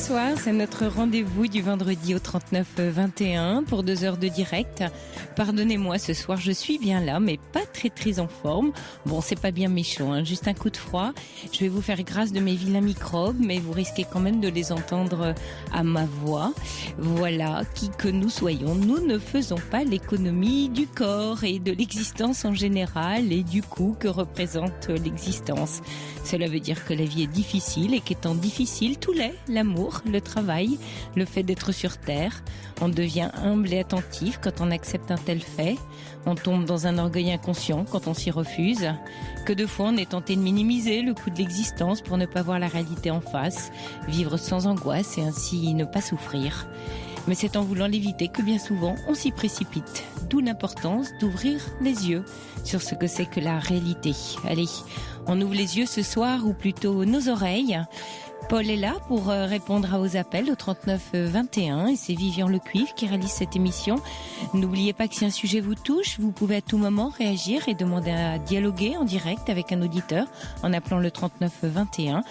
soir, c'est notre rendez-vous du vendredi au 39-21 pour 2 heures de direct. Pardonnez-moi, ce soir je suis bien là, mais pas très en forme. Bon, c'est pas bien méchant, hein, juste un coup de froid. Je vais vous faire grâce de mes vilains microbes, mais vous risquez quand même de les entendre à ma voix. Voilà, qui que nous soyons, nous ne faisons pas l'économie du corps et de l'existence en général et du coût que représente l'existence. Cela veut dire que la vie est difficile et qu'étant difficile, tout l'est, l'amour, le travail, le fait d'être sur terre. On devient humble et attentif quand on accepte un tel fait. On tombe dans un orgueil inconscient quand on s'y refuse. Que de fois on est tenté de minimiser le coût de l'existence pour ne pas voir la réalité en face, vivre sans angoisse et ainsi ne pas souffrir. Mais c'est en voulant l'éviter que bien souvent on s'y précipite. D'où l'importance d'ouvrir les yeux sur ce que c'est que la réalité. Allez, on ouvre les yeux ce soir, ou plutôt nos oreilles. Paul est là pour répondre à vos appels au 39-21 et c'est Vivian Lecuivre qui réalise cette émission. N'oubliez pas que si un sujet vous touche, vous pouvez à tout moment réagir et demander à dialoguer en direct avec un auditeur en appelant le 39-21.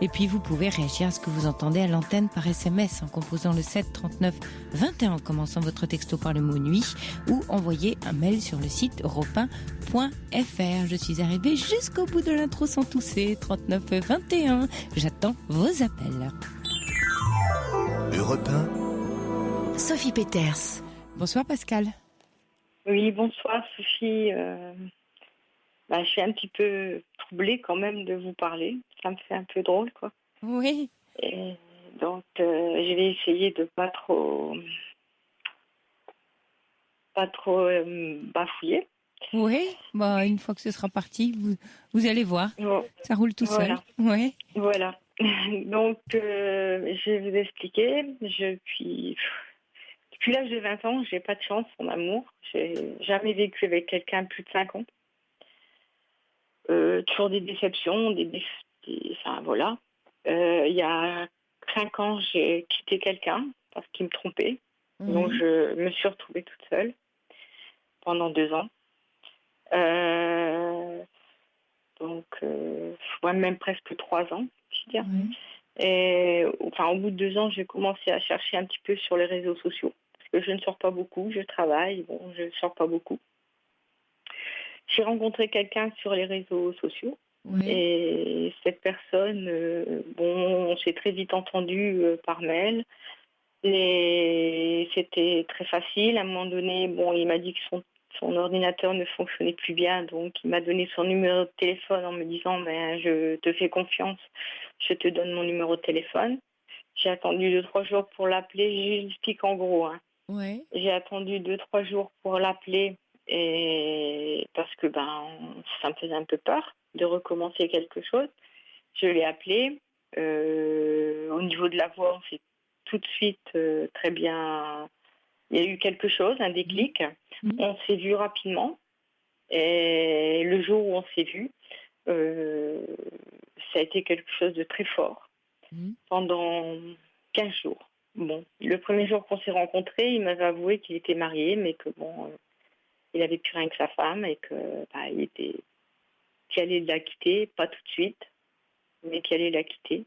Et puis vous pouvez réagir à ce que vous entendez à l'antenne par SMS en composant le 7 39 21 en commençant votre texto par le mot nuit ou envoyer un mail sur le site europe1.fr. Je suis arrivée jusqu'au bout de l'intro sans tousser. 39-21. J'attends vos appels. Europe 1. Sophie Peters. Bonsoir Pascal. Oui, bonsoir Sophie. Je suis un petit peu troublée quand même de vous parler. Ça me fait un peu drôle, quoi. Oui. Et donc, je vais essayer de pas trop bafouiller. Oui, une fois que ce sera parti, vous allez voir. Bon, Ça roule tout seul. Oui. Voilà. Donc, je vais vous expliquer. Depuis l'âge de 20 ans, j'ai pas de chance en amour. J'ai jamais vécu avec quelqu'un plus de 5 ans. Toujours des déceptions, enfin voilà. Il y a 5 ans, j'ai quitté quelqu'un parce qu'il me trompait. Donc je me suis retrouvée toute seule pendant 2 ans. Même presque 3 ans, je veux dire. Et au bout de 2 ans, j'ai commencé à chercher un petit peu sur les réseaux sociaux parce que je ne sors pas beaucoup, je travaille, je ne sors pas beaucoup. J'ai rencontré quelqu'un sur les réseaux sociaux. Et cette personne, on s'est très vite entendu par mail. Et c'était très facile. À un moment donné, il m'a dit que son ordinateur ne fonctionnait plus bien. Donc, il m'a donné son numéro de téléphone en me disant je te fais confiance, je te donne mon numéro de téléphone. J'ai attendu 2-3 jours pour l'appeler. J'explique en gros. J'ai attendu 2-3 jours pour l'appeler. Et parce que ça me faisait un peu peur de recommencer quelque chose. Je l'ai appelé. Au niveau de la voix, on s'est tout de suite très bien. Il y a eu quelque chose, un déclic. On s'est vu rapidement. Et le jour où on s'est vu, ça a été quelque chose de très fort. Pendant 15 jours. Le premier jour qu'on s'est rencontrés, il m'avait avoué qu'il était marié, mais que il avait plus rien que sa femme et que qu'il allait la quitter, pas tout de suite, mais qu'il allait la quitter.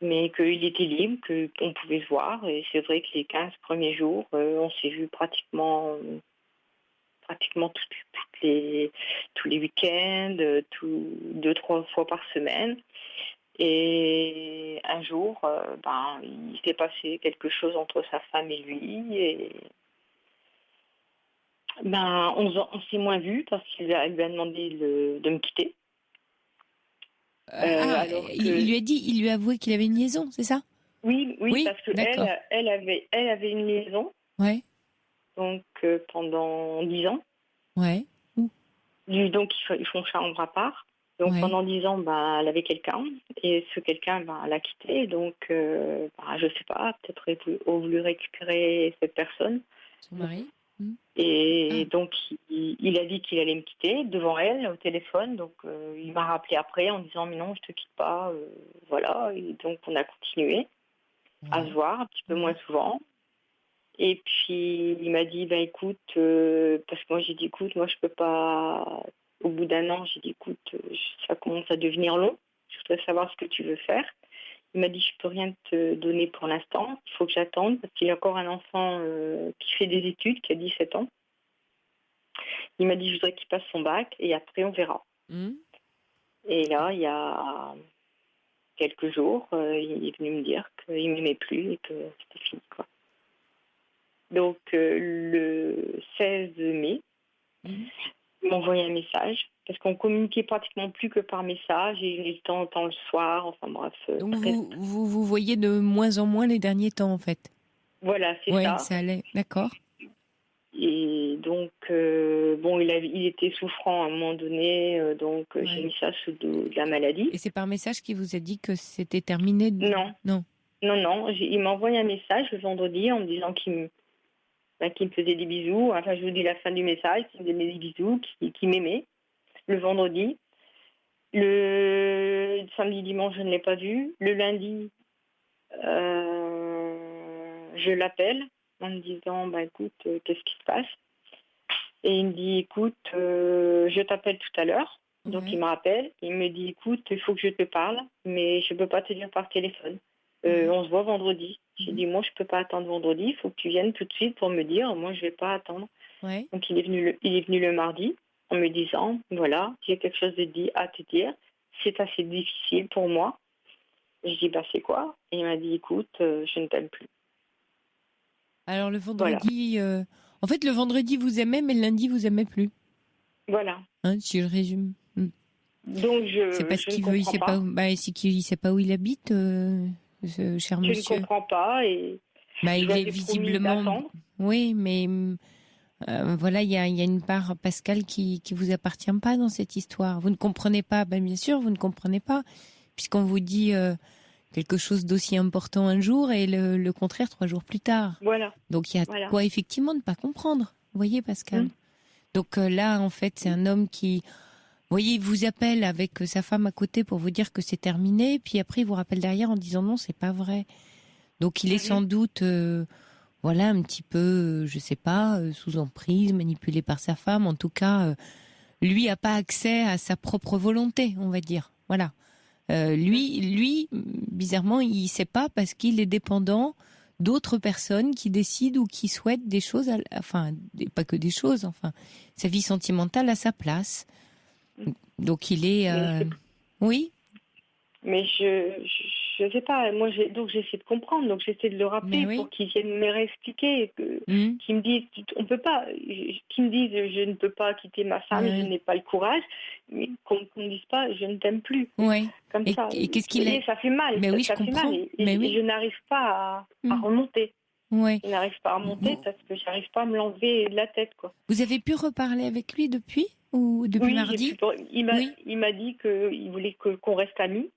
Mais qu'il était libre, qu'on pouvait se voir. Et c'est vrai que les 15 premiers jours, on s'est vu pratiquement tous les week-ends, 2-3 fois par semaine. Et un jour, il s'est passé quelque chose entre sa femme et lui. Et on s'est moins vus parce qu'il lui a demandé de me quitter. Il lui a avoué qu'il avait une liaison, c'est ça? Oui, parce que elle avait une liaison. Ouais. Donc pendant 10 ans. Ouais. Donc ils font chambre à part. Donc pendant 10 ans, elle avait quelqu'un et ce quelqu'un l'a quitté. Donc je sais pas, peut-être a voulu récupérer cette personne. Son mari. Et donc il a dit qu'il allait me quitter devant elle au téléphone. Donc il m'a rappelé après en disant mais non, je te quitte pas. Voilà. Et donc on a continué à se voir un petit peu moins souvent. Et puis il m'a dit écoute, parce que moi j'ai dit écoute, moi je peux pas. Au bout d'1 an, j'ai dit écoute, ça commence à devenir long. Je voudrais savoir ce que tu veux faire. Il m'a dit, je peux rien te donner pour l'instant. Il faut que j'attende parce qu'il a encore un enfant qui fait des études, qui a 17 ans. Il m'a dit, je voudrais qu'il passe son bac et après, on verra. Et là, il y a quelques jours, il est venu me dire qu'il ne m'aimait plus et que c'était fini, quoi. Donc, le 16 mai, il m'a envoyé un message parce qu'on communiquait pratiquement plus que par message et il temps en temps le soir, enfin bref. Donc vous voyez de moins en moins les derniers temps en fait. Voilà, c'est ouais, ça. Ça allait, d'accord. Et donc, il était souffrant à un moment donné, donc j'ai mis ça sous de la maladie. Et c'est par message qu'il vous a dit que c'était terminé? Non. Il m'a envoyé un message le vendredi en me disant qu'il me faisait des bisous. Enfin, je vous dis la fin du message, qu'il me faisait des bisous, qu'il m'aimait. Le vendredi. Le samedi, dimanche, je ne l'ai pas vu. Le lundi, je l'appelle en me disant, écoute, qu'est-ce qui se passe? Et il me dit, écoute, je t'appelle tout à l'heure. Donc il me rappelle, il me dit, écoute, il faut que je te parle, mais je ne peux pas te dire par téléphone. On se voit vendredi. J'ai dit, moi, je ne peux pas attendre vendredi, il faut que tu viennes tout de suite pour me dire, moi, je ne vais pas attendre. Ouais. Donc il est venu le mardi en me disant, voilà, j'ai quelque chose à te dire, c'est assez difficile pour moi. Je dis, c'est quoi? Et il m'a dit, écoute, je ne t'aime plus. Alors le vendredi, en fait le vendredi vous aimez, mais le lundi vous aimez plus. Voilà. Si je résume. Donc c'est parce qu'il veut, il sait pas. C'est qu'il sait pas où il habite, ce cher monsieur. Je ne comprends pas et. Il est visiblement. Oui, mais voilà, il y a une part, Pascal, qui vous appartient pas dans cette histoire. Vous ne comprenez pas. Bien sûr, vous ne comprenez pas, puisqu'on vous dit quelque chose d'aussi important un jour et le contraire 3 jours plus tard. Voilà. Donc il y a quoi effectivement ne pas comprendre. Vous voyez, Pascal. Donc là, en fait, c'est un homme qui, vous voyez, il vous appelle avec sa femme à côté pour vous dire que c'est terminé, puis après il vous rappelle derrière en disant non, c'est pas vrai. Donc il est sans doute, voilà, un petit peu, je sais pas, sous emprise, manipulé par sa femme. En tout cas, lui a pas accès à sa propre volonté, on va dire. Voilà. Lui, bizarrement, il sait pas parce qu'il est dépendant d'autres personnes qui décident ou qui souhaitent des choses, pas que des choses, sa vie sentimentale à sa place. Donc il est, oui. Mais je sais pas. Moi, donc j'essaie de comprendre. Donc j'essaie de le rappeler pour qu'il vienne me réexpliquer, qu'il me dise, on peut pas, qu'il me dise, je ne peux pas quitter ma femme, je n'ai pas le courage, mais qu'on ne dise pas, je ne t'aime plus. Comme ça. Et qu'est-ce qu'il est? Ça fait mal. Mais oui, ça je comprends. Fait mal. Et je n'arrive pas à remonter. Je n'arrive pas à remonter parce que j'arrive pas à me l'enlever de la tête, quoi. Vous avez pu reparler avec lui depuis ou depuis mardi? Il m'a dit qu'il voulait qu'on reste amis.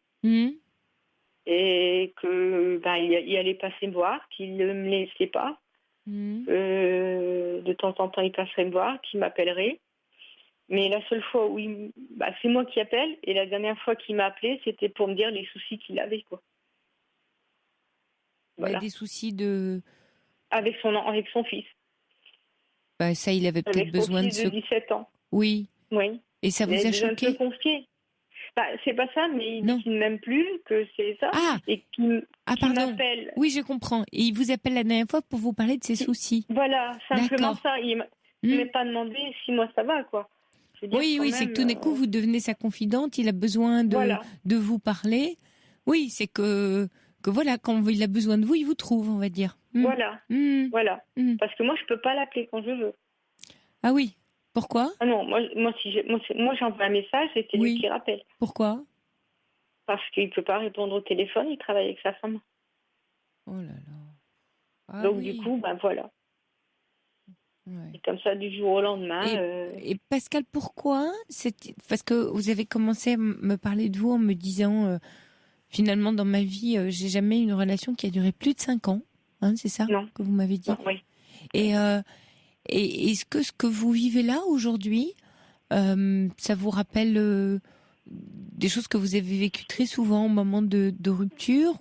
Et que il allait passer me voir, qu'il ne me laissait pas. De temps en temps, il passerait me voir, qu'il m'appellerait. Mais la seule fois où c'est moi qui appelle, et la dernière fois qu'il m'a appelé, c'était pour me dire les soucis qu'il avait, quoi. Voilà. Des soucis de... Avec son fils. Ça, il avait peut-être besoin de... Avec son fils de 17 ans. Oui. Et ça vous a choqué? Il se confier. C'est pas ça, mais il dit qu'il ne m'aime plus, que c'est ça. Et qu'il m'appelle. Oui, je comprends. Et il vous appelle la dernière fois pour vous parler de ses soucis. Voilà, simplement ça. Il ne m'a pas demandé si moi ça va, quoi. Oui, c'est que tout d'un coup, vous devenez sa confidente, il a besoin de vous parler. Oui, c'est que voilà, quand il a besoin de vous, il vous trouve, on va dire. Voilà. Parce que moi, je peux pas l'appeler quand je veux. Ah oui. Pourquoi? Ah non, moi j'envoie un message et c'est lui qui rappelle. Pourquoi? Parce qu'il ne peut pas répondre au téléphone, il travaille avec sa femme. Oh là là. Donc du coup, voilà. Et comme ça, du jour au lendemain... Et Pascal, pourquoi? Parce que vous avez commencé à me parler de vous en me disant, finalement, dans ma vie, j'ai jamais eu une relation qui a duré plus de 5 ans. C'est ça que vous m'avez dit? Non, oui. Et est-ce que ce que vous vivez là aujourd'hui, ça vous rappelle des choses que vous avez vécues très souvent au moment de rupture?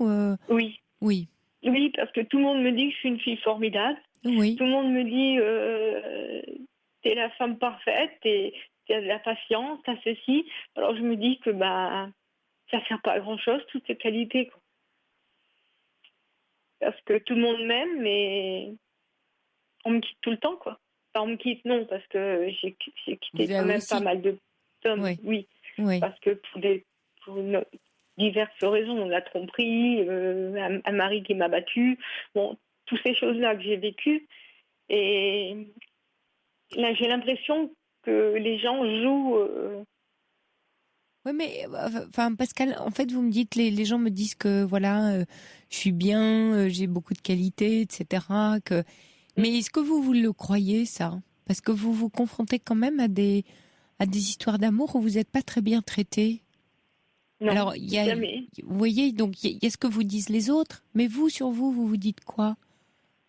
Oui. Oui. Oui, parce que tout le monde me dit que je suis une fille formidable. Oui. Tout le monde me dit t'es la femme parfaite, t'as de la patience, t'as ceci. Alors je me dis que ça sert pas à grand chose toutes ces qualités, quoi. parce que tout le monde m'aime, mais on me quitte tout le temps, quoi. Enfin, on me quitte, non, parce que j'ai quitté quand même pas mal d'hommes, oui. Parce que pour diverses raisons, la tromperie, un mari qui m'a battue, bon, toutes ces choses-là que j'ai vécues. Et là, j'ai l'impression que les gens jouent. Oui, mais enfin, Pascal, en fait, vous me dites, les gens me disent que voilà, je suis bien, j'ai beaucoup de qualités, etc. Mais est-ce que vous le croyez, ça? Parce que vous vous confrontez quand même à des histoires d'amour où vous n'êtes pas très bien traité. Non, alors, jamais. Vous voyez, donc il y a ce que vous disent les autres, mais vous, sur vous, vous vous dites quoi?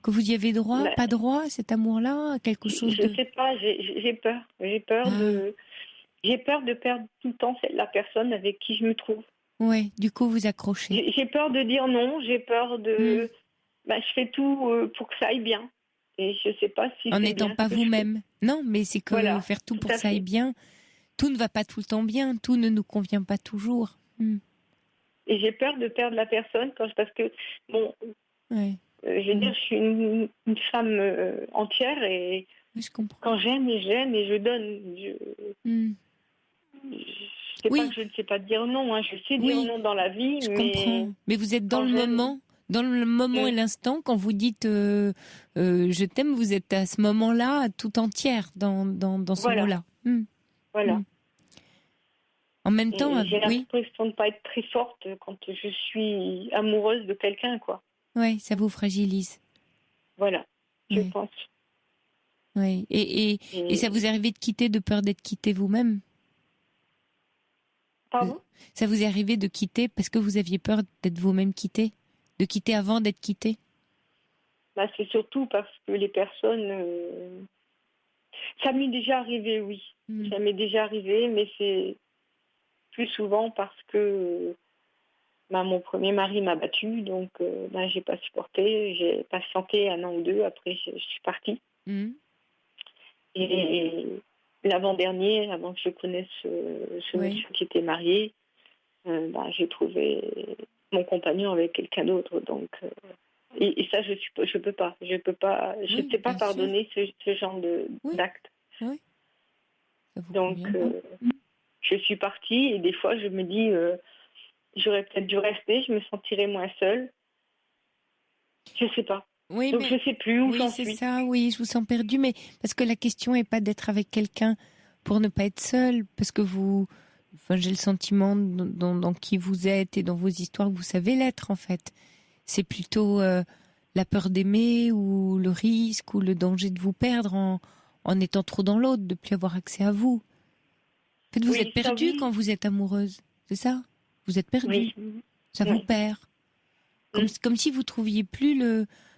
Que vous y avez droit, pas droit, cet amour-là, quelque chose Je sais pas, j'ai peur. J'ai peur de perdre tout le temps la personne avec qui je me trouve. Ouais, du coup, vous accrochez. J'ai peur de dire non, j'ai peur de... je fais tout pour que ça aille bien. Et je sais pas si en c'est n'étant bien pas vous-même. Non, mais c'est que faire tout pour que ça aille bien, tout ne va pas tout le temps bien, tout ne nous convient pas toujours. Et j'ai peur de perdre la personne parce que, bon, je veux dire, je suis une femme entière et je comprends. Quand j'aime et je donne. C'est pas que je ne sais pas dire non, hein. Je sais dire non dans la vie, je comprends. Mais vous êtes dans le moment et l'instant, quand vous dites je t'aime, vous êtes à ce moment-là tout entière dans ce mot-là. Voilà. En même temps, j'ai l'impression de ne pas être très forte quand je suis amoureuse de quelqu'un, quoi. Ouais, ça vous fragilise. Voilà, je pense. Oui. Et ça vous est arrivé de quitter de peur d'être quitté vous-même? Pardon? Ça vous est arrivé de quitter parce que vous aviez peur d'être vous-même quitté? De quitter avant d'être quitté? C'est surtout parce que les personnes... Ça m'est déjà arrivé, oui. Ça m'est déjà arrivé, mais c'est plus souvent parce que mon premier mari m'a battue, donc j'ai pas supporté. J'ai patienté 1 an ou 2, après je suis partie. Et l'avant-dernier, avant que je connaisse ce monsieur qui était marié, j'ai trouvé mon compagnon avec quelqu'un d'autre. Donc, et ça, je peux pas. Je ne sais pas pardonner ce genre d'acte. Oui. Donc, je suis partie et des fois, je me dis, j'aurais peut-être dû rester, je me sentirais moins seule. Je sais pas. Oui, donc je sais plus où j'en suis. Oui, c'est ça, oui, je vous sens perdue, mais parce que la question n'est pas d'être avec quelqu'un pour ne pas être seule, parce que j'ai le sentiment dans qui vous êtes et dans vos histoires que vous savez l'être, en fait. C'est plutôt la peur d'aimer ou le risque ou le danger de vous perdre en étant trop dans l'autre, de ne plus avoir accès à vous. En fait, vous êtes perdue quand vous êtes amoureuse, c'est ça? Vous êtes perdue. Ça vous perd. Comme si vous trouviez plus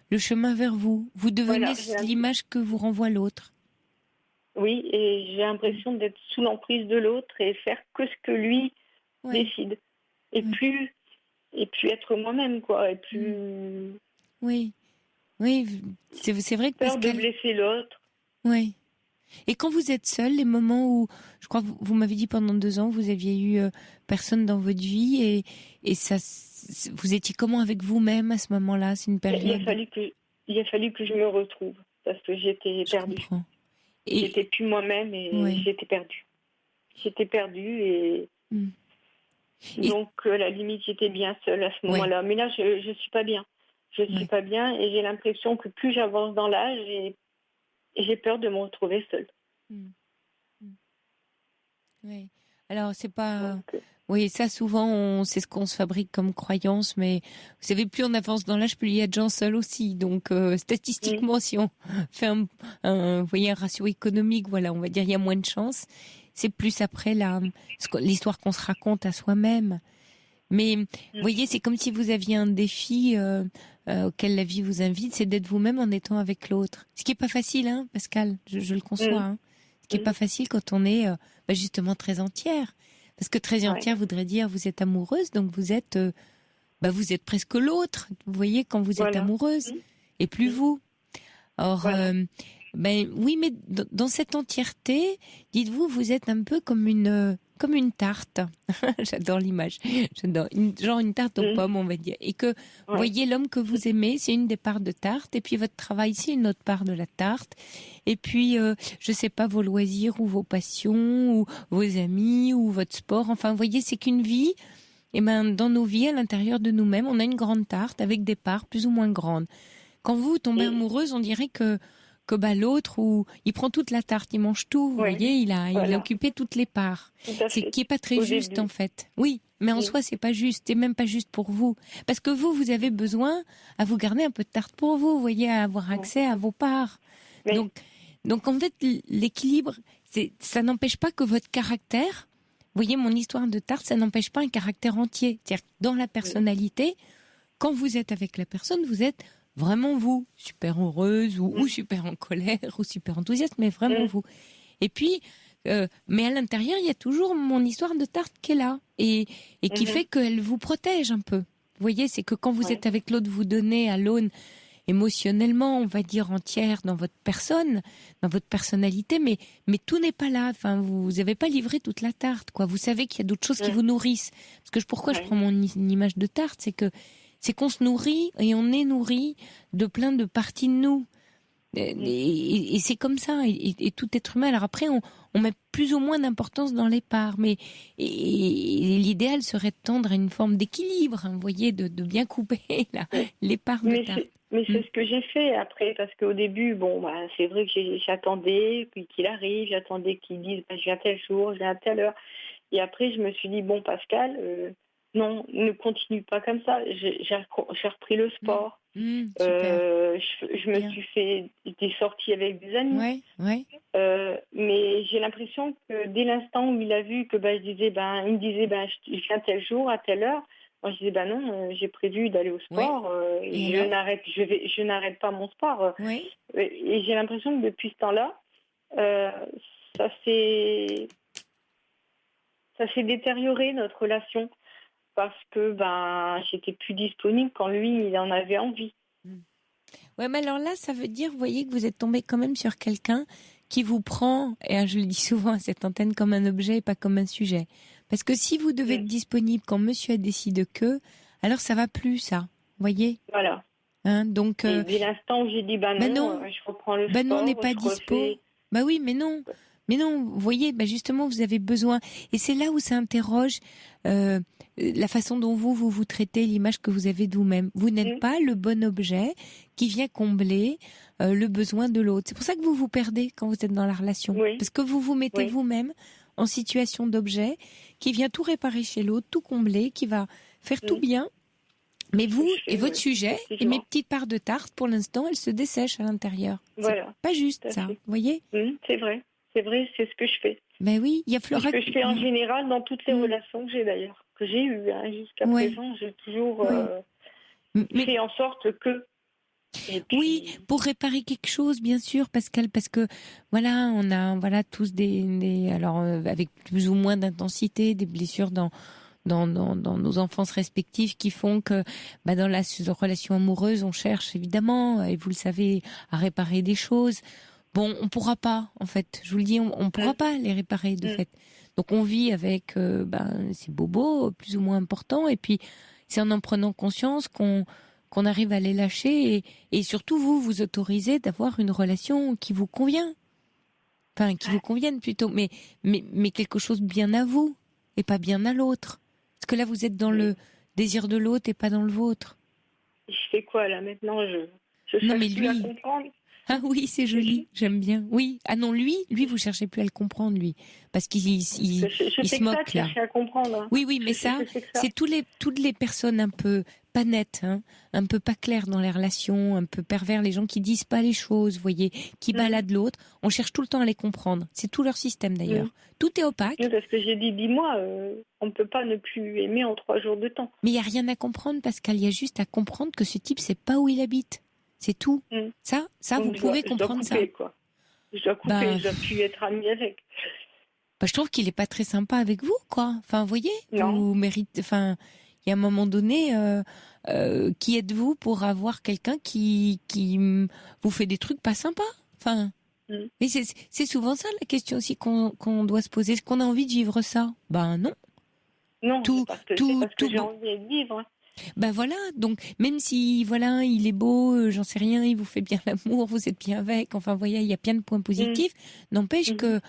le chemin vers vous. Vous devenez l'image que vous renvoie l'autre. Oui, et j'ai l'impression d'être sous l'emprise de l'autre et faire que ce que lui décide. Et plus être moi-même, quoi. Et plus... Oui, c'est vrai que peur de blesser l'autre. Oui. Et quand vous êtes seule, les moments où, je crois que vous m'avez dit pendant 2 ans, vous aviez eu personne dans votre vie et ça, vous étiez comment avec vous-même à ce moment-là? C'est une période. Il a fallu que je me retrouve parce que j'étais perdue. J'étais plus moi-même et j'étais perdue. J'étais perdue et donc à la limite j'étais bien seule à ce moment-là. Mais là je suis pas bien. Je suis pas bien et j'ai l'impression que plus j'avance dans l'âge et j'ai peur de me retrouver seule. Oui. Alors, c'est pas... Oui, ça, souvent, c'est ce qu'on se fabrique comme croyance, mais vous savez, plus on avance dans l'âge, plus il y a de gens seuls aussi. Donc, statistiquement, si on fait un ratio économique, voilà, on va dire il y a moins de chances. C'est plus après l'histoire qu'on se raconte à soi-même. Mais, vous voyez, c'est comme si vous aviez un défi auquel la vie vous invite, c'est d'être vous-même en étant avec l'autre. Ce qui est pas facile, hein, Pascal, je le conçois. Hein. Ce qui est pas facile quand on est justement très entière. Parce que très entière voudrait dire vous êtes amoureuse, donc vous êtes presque l'autre. Vous voyez, quand vous êtes amoureuse, et plus vous. Or, oui, mais dans cette entièreté, dites-vous, vous êtes un peu comme une comme une tarte. J'adore l'image. J'adore. Genre une tarte aux pommes, on va dire. Et que, vous voyez, l'homme que vous aimez, c'est une des parts de tarte. Et puis votre travail, c'est une autre part de la tarte. Et puis, je sais pas, vos loisirs ou vos passions ou vos amis ou votre sport. Enfin, vous voyez, c'est qu'une vie. Et dans nos vies, à l'intérieur de nous-mêmes, on a une grande tarte avec des parts plus ou moins grandes. Quand vous tombez amoureuse, on dirait que l'autre, il prend toute la tarte, il mange tout, vous voyez, il a occupé toutes les parts. C'est qui est pas très juste en fait. Oui, mais en soi c'est pas juste, et même pas juste pour vous, parce que vous avez besoin à vous garder un peu de tarte pour vous, vous voyez, à avoir accès à vos parts. Donc en fait l'équilibre, ça n'empêche pas que votre caractère, vous voyez, mon histoire de tarte, ça n'empêche pas un caractère entier. C'est-à-dire que dans la personnalité, quand vous êtes avec la personne, vous êtes vraiment vous, super heureuse ou super en colère ou super enthousiaste, mais vraiment vous. Et puis, mais à l'intérieur, il y a toujours mon histoire de tarte qui est là et qui fait qu'elle vous protège un peu. Vous voyez, c'est que quand vous êtes avec l'autre, vous donnez à l'aune émotionnellement, on va dire entière dans votre personne, dans votre personnalité, mais tout n'est pas là. Enfin, vous n'avez pas livré toute la tarte, quoi. Vous savez qu'il y a d'autres choses qui vous nourrissent. Parce que pourquoi je prends mon image de tarte, c'est qu'on se nourrit et on est nourri de plein de parties de nous. Et c'est comme ça. Et tout être humain. Alors après, on met plus ou moins d'importance dans les parts, mais l'idéal serait de tendre à une forme d'équilibre, hein, vous voyez, de bien couper les parts de tarte. Mais c'est ce que j'ai fait après, parce qu'au début, c'est vrai que j'attendais qu'il arrive, j'attendais qu'il dise je viens tel jour, je viens à telle heure. Et après, je me suis dit, bon, Pascal, non, ne continue pas comme ça. J'ai repris le sport. Je me suis fait des sorties avec des amis. Mais j'ai l'impression que dès l'instant où il a vu que il me disait je viens tel jour, à telle heure, moi je disais non, j'ai prévu d'aller au sport, je n'arrête pas mon sport. Et j'ai l'impression que depuis ce temps-là, ça s'est détérioré notre relation parce que j'étais plus disponible quand lui il en avait envie. Ouais, mais alors là, ça veut dire, vous voyez, que vous êtes tombé quand même sur quelqu'un qui vous prend, et je le dis souvent à cette antenne, comme un objet et pas comme un sujet. Parce que si vous devez être disponible quand monsieur a décidé que, alors ça va plus, ça. Vous voyez ? Voilà. Hein, donc, dès l'instant où j'ai dit non, je reprends le sport. Non, on n'est pas dispo. Oui, mais non. Mais non, vous voyez, justement, vous avez besoin. Et c'est là où ça interroge la façon dont vous traitez l'image que vous avez de vous-même. Vous n'êtes pas le bon objet qui vient combler le besoin de l'autre. C'est pour ça que vous vous perdez quand vous êtes dans la relation. Parce que vous vous mettez vous-même en situation d'objet qui vient tout réparer chez l'autre, tout combler, qui va faire tout bien. Mais vous et votre sujet et mes petites parts de tarte, pour l'instant, elles se dessèchent à l'intérieur. Voilà. C'est pas juste ça, vous voyez ? C'est vrai. C'est vrai, c'est ce que je fais. Ben oui, il y a Flora. C'est ce que je fais en général dans toutes les relations que j'ai d'ailleurs, que j'ai eues jusqu'à présent. J'ai toujours fait en sorte que. Puis... Oui, pour réparer quelque chose, bien sûr, Pascal, parce que voilà, on a tous des alors avec plus ou moins d'intensité, des blessures dans nos enfances respectives qui font que dans la relation amoureuse, on cherche évidemment, et vous le savez, à réparer des choses. Bon, on pourra pas, en fait. Je vous le dis, on pourra pas les réparer, de fait. Donc, on vit avec ces bobos plus ou moins importants. Et puis, c'est en prenant conscience qu'on arrive à les lâcher. Et surtout, vous autorisez d'avoir une relation qui vous convient. Enfin, qui vous convienne plutôt. Mais quelque chose bien à vous et pas bien à l'autre. Parce que là, vous êtes dans le désir de l'autre et pas dans le vôtre. Je fais quoi, là, maintenant? Je cherche plus à comprendre. Ah oui, c'est joli, j'aime bien. Oui, ah non, lui, vous cherchez plus à le comprendre, lui, parce qu'il il se moque là. À comprendre, hein. Oui, mais c'est toutes les personnes un peu pas nettes, hein, un peu pas claires dans les relations, un peu pervers, les gens qui disent pas les choses, vous voyez, qui baladent l'autre. On cherche tout le temps à les comprendre. C'est tout leur système d'ailleurs. Tout est opaque. Oui, parce que j'ai dit, dis-moi, on ne peut pas ne plus aimer en 3 jours de temps. Mais il y a rien à comprendre, Pascal. Il y a juste à comprendre que ce type, c'est pas où il habite. C'est tout. Ça, donc vous pouvez comprendre ça. Quoi. Je dois couper, je dois plus être amie avec. Je trouve qu'il est pas très sympa avec vous, quoi. Enfin, vous voyez, non. Vous méritez. Enfin, il y a un moment donné, qui êtes-vous pour avoir quelqu'un qui vous fait des trucs pas sympas? Enfin, Mais c'est souvent ça la question aussi qu'on doit se poser. Est-ce qu'on a envie de vivre ça? Ben non. Non, Tout, c'est parce que j'ai bon. envie de vivre. Ben voilà, donc même si voilà, il est beau, j'en sais rien, il vous fait bien l'amour, vous êtes bien avec, enfin voyez, il y a plein de points positifs, n'empêche que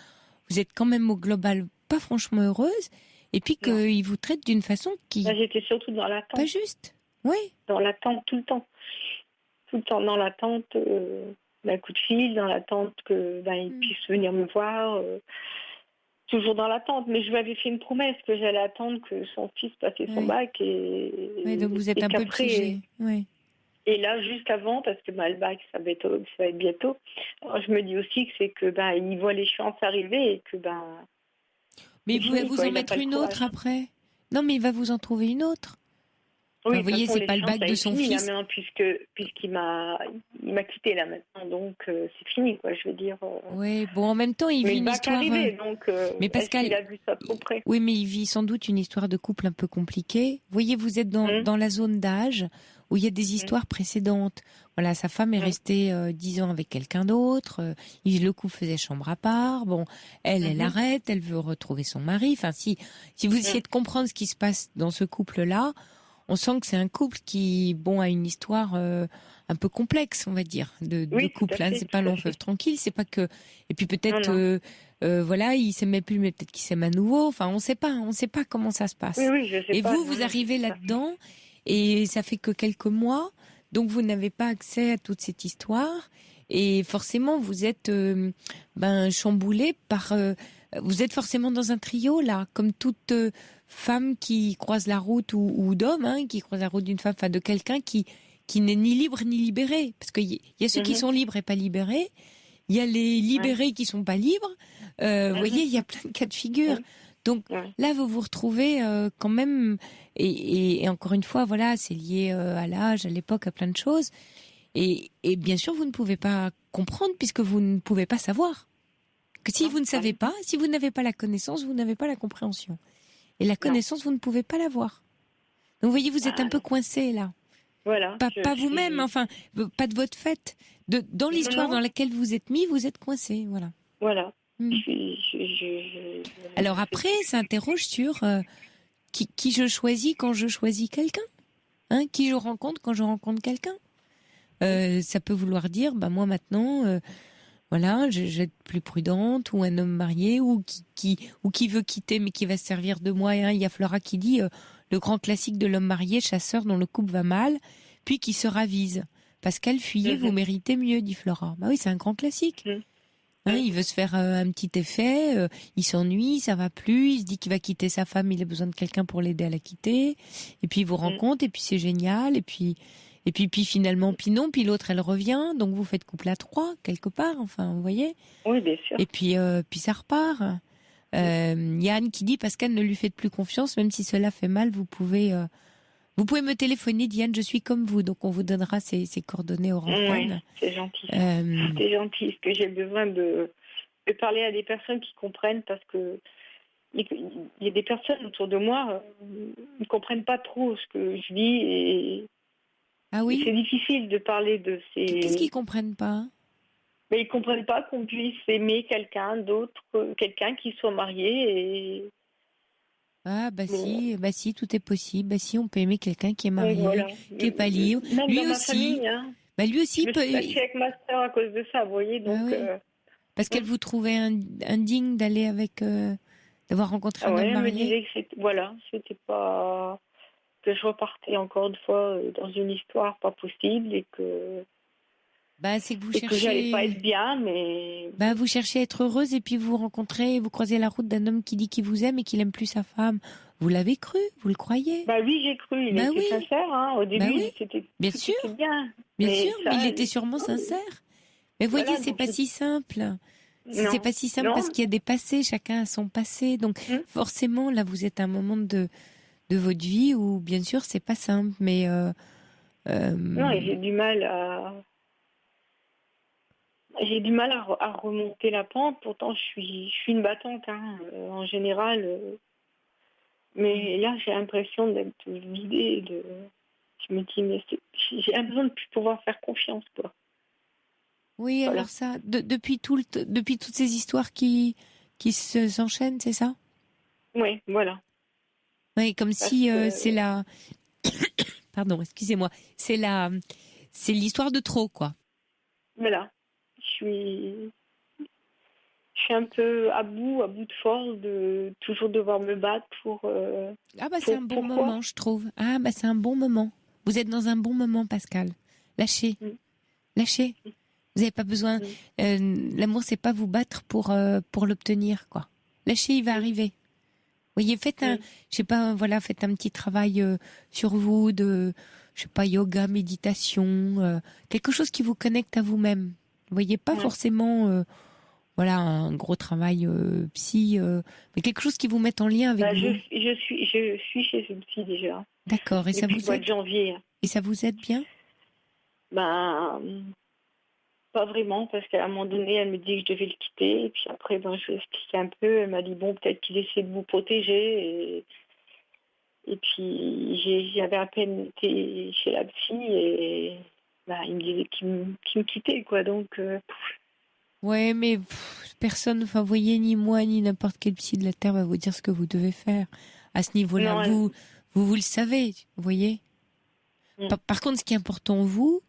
vous êtes quand même au global pas franchement heureuse, et puis qu'il vous traite d'une façon qui... Là, j'étais surtout dans l'attente. Pas juste, oui. Dans l'attente tout le temps. Tout le temps dans l'attente d'un coup de fil, dans l'attente que il puisse venir me voir. Toujours dans l'attente, mais je lui avais fait une promesse que j'allais attendre que son fils passait son bac donc vous êtes un peu piégé. Oui. Et là, juste avant, parce que le bac, ça va être bientôt, alors, je me dis aussi que c'est que il voit l'échéance arriver et que Mais il va vous en mettre une autre après. Non, mais il va vous en trouver une autre. Oui, vous voyez, c'est pas le bac de son fils. Là, maintenant, puisqu'il m'a quitté là maintenant, donc c'est fini, quoi. Je veux dire. Oui, bon, en même temps, il vit une histoire. Arrivé, donc. Mais Pascal, il a vu ça trop près. Oui, mais il vit sans doute une histoire de couple un peu compliquée. Vous voyez, vous êtes dans la zone d'âge où il y a des histoires précédentes. Voilà, sa femme est restée 10 ans avec quelqu'un d'autre. Le couple faisait chambre à part. Bon, elle arrête. Elle veut retrouver son mari. Enfin, si vous essayez de comprendre ce qui se passe dans ce couple-là, on sent que c'est un couple qui, a une histoire un peu complexe, on va dire, de couple. Hein. C'est pas long fleuve tranquille. C'est pas que. Et puis peut-être, voilà, il s'aimait plus, mais peut-être qu'il s'aime à nouveau. Enfin, on sait pas comment ça se passe. Oui, je sais et pas. vous arrivez là-dedans, et ça fait que quelques mois, donc vous n'avez pas accès à toute cette histoire, et forcément vous êtes, chamboulé par. Vous êtes forcément dans un trio là, comme toute femme qui croise la route ou d'homme qui croise la route d'une femme, enfin de quelqu'un qui n'est ni libre ni libéré, parce qu'il y a ceux qui sont libres et pas libérés, il y a les libérés qui sont pas libres. Vous voyez, il y a plein de cas de figure. Donc là, vous vous retrouvez quand même, et encore une fois, voilà, c'est lié à l'âge, à l'époque, à plein de choses. Et bien sûr, vous ne pouvez pas comprendre puisque vous ne pouvez pas savoir. Que si vous ne savez pas, si vous n'avez pas la connaissance, vous n'avez pas la compréhension. Et la connaissance, vous ne pouvez pas l'avoir. Donc vous voyez, vous êtes un peu coincé là. Voilà. Pas vous-même, enfin, pas de votre fait. Dans l'histoire dans laquelle vous êtes mis, vous êtes coincé, voilà. Voilà. Alors après, ça interroge sur qui je choisis quand je choisis quelqu'un. Qui je rencontre quand je rencontre quelqu'un. Ça peut vouloir dire, moi maintenant, voilà, je vais être plus prudente, ou un homme marié, ou qui veut quitter mais qui va se servir de moi. Il y a Flora qui dit le grand classique de l'homme marié, chasseur dont le couple va mal, puis qui se ravise. Pascal, fuyez, vous méritez mieux, dit Flora. Bah oui, c'est un grand classique. Il veut se faire un petit effet, il s'ennuie, ça va plus, il se dit qu'il va quitter sa femme, il a besoin de quelqu'un pour l'aider à la quitter, et puis il vous rencontre, et puis c'est génial, et puis finalement, puis non, puis l'autre elle revient, donc vous faites couple à 3 quelque part, enfin vous voyez. Oui, bien sûr. Et puis ça repart. Yann qui dit Pascal, ne lui faites plus confiance, même si cela fait mal, vous pouvez me téléphoner, Diane, je suis comme vous, donc on vous donnera ses coordonnées au rond-point. C'est gentil. C'est gentil, parce que j'ai besoin de parler à des personnes qui comprennent, parce que il y a des personnes autour de moi qui ne comprennent pas trop ce que je vis, et ah oui, c'est difficile de parler de ces... Qu'est-ce qu'ils comprennent pas? Mais ils comprennent pas qu'on puisse aimer quelqu'un d'autre, quelqu'un qui soit marié, et... Ah si, tout est possible. Bah si, on peut aimer quelqu'un qui est marié, qui est pas libre. Même lui dans ma aussi. Famille, lui aussi je me suis fâchée avec ma sœur à cause de ça, vous voyez. Donc, parce qu'elle vous trouvait indigne d'aller avec, d'avoir rencontré un homme marié. Elle me disait que c'était pas, que je repartais encore une fois dans une histoire pas possible, et que... c'est que vous cherchez... que j'allais pas être bien, mais... vous cherchez à être heureuse, et puis vous croisez la route d'un homme qui dit qu'il vous aime et qu'il aime plus sa femme. Vous l'avez cru? Vous le croyez? Oui, j'ai cru. Il était sincère, au début. C'était bien sûr. Bien. Bien sûr, mais il était sûrement sincère. Mais voyez, c'est pas si simple. C'est pas si simple parce qu'il y a des passés, chacun a son passé. Donc forcément, là, vous êtes à un moment de votre vie où, bien sûr, c'est pas simple. Mais non, et j'ai du mal à remonter la pente. Pourtant, je suis une battante en général. Mais là, j'ai l'impression d'être vidée. Je me dis, mais j'ai besoin de plus pouvoir faire confiance, quoi. Oui, Voilà. alors ça, depuis depuis toutes ces histoires qui s'enchaînent, c'est ça? Oui, voilà. Oui, comme Parce si que, c'est la, pardon, excusez-moi, c'est c'est l'histoire de trop, quoi. voilà, je suis un peu à bout de force de toujours devoir me battre Ah bah c'est un bon pourquoi? moment, je trouve. Ah bah c'est un bon moment. Vous êtes dans un bon moment, Pascal. Lâchez, Mm. lâchez. Vous n'avez pas besoin. Mm. L'amour, c'est pas vous battre pour l'obtenir, quoi. Lâchez, il va arriver. Voyez, faites Mm. je sais pas, voilà, faites un petit travail sur vous de, je sais pas, yoga, méditation, quelque chose qui vous connecte à vous-même. Vous voyez, pas Ouais. forcément, voilà, un gros travail psy, mais quelque chose qui vous mette en lien avec Bah, vous. je suis chez une psy déjà D'accord. Et ça depuis le vous mois de aide? janvier. Et ça vous aide bien? Ben, pas vraiment, parce qu'à un moment donné, elle me dit que je devais le quitter. Et puis après, ben, je lui ai expliqué un peu. Elle m'a dit, bon, peut-être qu'il essaie de vous protéger. Et puis, j'avais à peine été chez la psy et ben, il me disait qu'il me quittait, quoi. Donc, Ouais, mais personne, enfin, vous voyez, ni moi, ni n'importe quel psy de la Terre va vous dire ce que vous devez faire. À ce niveau-là, non, vous le savez, vous voyez. Mm. Par contre, ce qui est important, vous,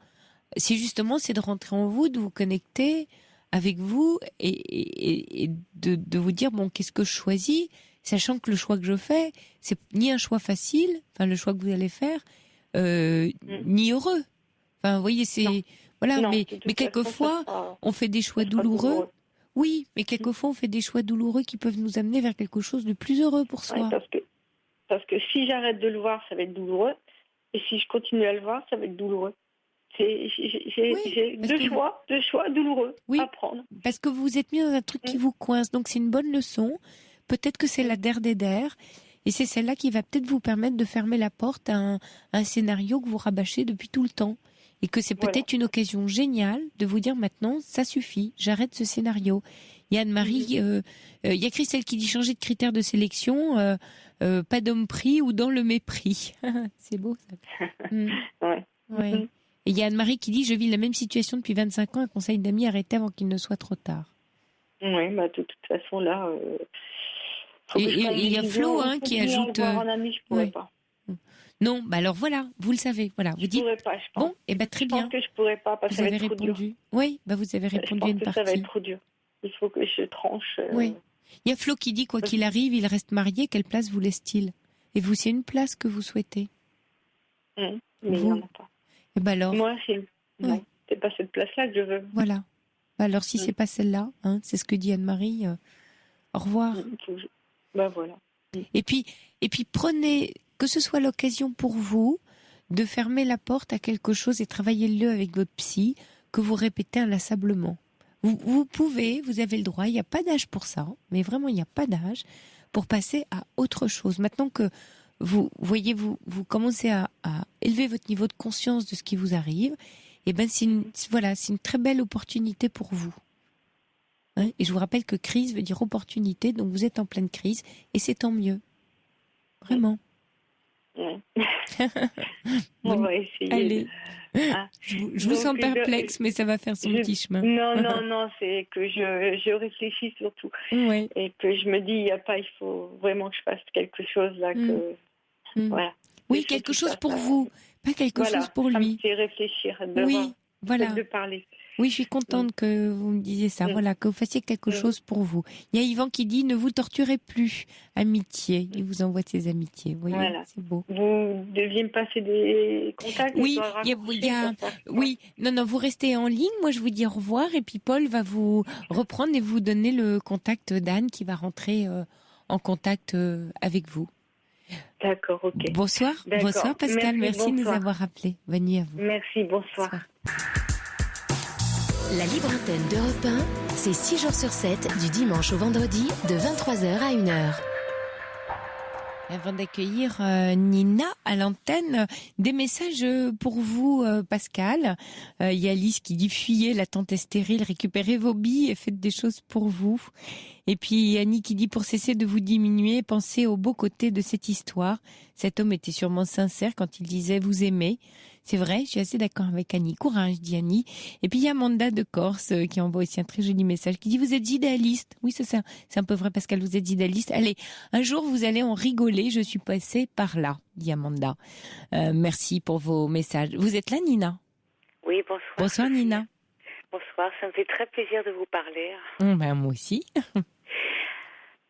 c'est de rentrer en vous, de vous connecter avec vous et de vous dire, bon, qu'est-ce que je choisis, sachant que le choix que je fais, c'est ni un choix facile, enfin, le choix que vous allez faire, ni heureux. Enfin, vous voyez, Non. voilà, Non, mais de toute façon, quelquefois, on fait des choix douloureux. Oui, mais quelquefois, on fait des choix douloureux qui peuvent nous amener vers quelque chose de plus heureux pour Ouais, soi. parce que si j'arrête de le voir, ça va être douloureux. Et si je continue à le voir, ça va être douloureux. Oui, J'ai parce que deux choix douloureux oui, à prendre. parce que vous vous êtes mis dans un truc qui vous coince. Donc, c'est une bonne leçon. Peut-être que c'est la der des der. Et c'est celle-là qui va peut-être vous permettre de fermer la porte à un scénario que vous rabâchez depuis tout le temps. Et que c'est Voilà. peut-être une occasion géniale de vous dire maintenant, ça suffit, j'arrête ce scénario. Il y a Anne-Marie, il y a Christelle qui dit changer de critère de sélection, pas d'homme pris ou dans le mépris. C'est beau ça. Ouais. Ouais. Et il y a Anne-Marie qui dit je vis la même situation depuis 25 ans, un conseil d'amis, arrêtez avant qu'il ne soit trop tard. Oui, bah, de toute façon, là, faut Et que je prenne il y a une Flo décision. qui Continuer à le ajoute voir en ami, je pourrais ouais. pas. Non, bah alors voilà, vous le savez, voilà, vous Je dites pourrais pas, je pense. bon, et ben très Je bien. pense que je pourrais pas parce que Vous ça va avez être trop dur. répondu. Oui, bah vous avez Je répondu à pense une que ça va être partie. trop dur. Il faut que je tranche. Oui. Il y a Flo qui dit quoi qu'il arrive, il reste marié, quelle place vous laisse-t-il? Et vous, c'est une place que vous souhaitez? Mais il n'y en a pas. Et ben alors. Moi, non, c'est pas cette place-là que je veux. Voilà. Bah alors si c'est pas celle-là, hein, c'est ce que dit Anne-Marie. Au revoir. Bah voilà. Et puis prenez, que ce soit l'occasion pour vous de fermer la porte à quelque chose et travaillez-le avec votre psy que vous répétez inlassablement. Vous pouvez, vous avez le droit, il n'y a pas d'âge pour ça, mais vraiment il n'y a pas d'âge pour passer à autre chose. Maintenant que vous voyez, vous commencez à élever votre niveau de conscience de ce qui vous arrive, et ben c'est une très belle opportunité pour vous. Hein, et je vous rappelle que crise veut dire opportunité, donc vous êtes en pleine crise et c'est tant mieux. Vraiment. Ouais. On va essayer. Allez. Je vous sens perplexe, mais ça va faire son petit chemin. Non, c'est que je réfléchis surtout. Ouais. Et que je me dis, il faut vraiment que je fasse quelque chose là. Voilà. Oui, quelque chose pour vous, pas quelque chose pour lui. Ça me fait réfléchir, de parler. Oui, je suis contente que vous me disiez ça. Voilà, que vous fassiez quelque chose pour vous. Il y a Yvan qui dit ne vous torturez plus, amitié. Il vous envoie ses amitiés. Vous voyez, c'est beau. Vous deviez me passer des contacts. Oui, non, vous restez en ligne. Moi, je vous dis au revoir et puis Paul va vous reprendre et vous donner le contact d'Anne qui va rentrer en contact avec vous. D'accord, ok. Bonsoir, bonsoir Pascal. Merci de nous avoir appelés. Bonne nuit à vous. Merci, bonsoir. La libre antenne d'Europe 1, c'est 6 jours sur 7, du dimanche au vendredi, de 23h à 1h. Avant d'accueillir Nina à l'antenne, des messages pour vous, Pascal. Il y a Alice qui dit « Fuyez, la tente est stérile, récupérez vos billes et faites des choses pour vous. » Et puis Annie qui dit « Pour cesser de vous diminuer, pensez au beau côté de cette histoire. Cet homme était sûrement sincère quand il disait « Vous aimez ». C'est vrai, je suis assez d'accord avec Annie. Courage, dit Annie. Et puis il y a Amanda de Corse qui envoie aussi un très joli message qui dit vous êtes idéaliste. Oui, c'est ça. C'est un peu vrai Pascal, vous êtes idéaliste. Allez, un jour vous allez en rigoler. Je suis passée par là, dit Amanda. Merci pour vos messages. Vous êtes là, Nina? Oui, bonsoir. Bonsoir, Sophie. Nina. Bonsoir, ça me fait très plaisir de vous parler. Moi aussi.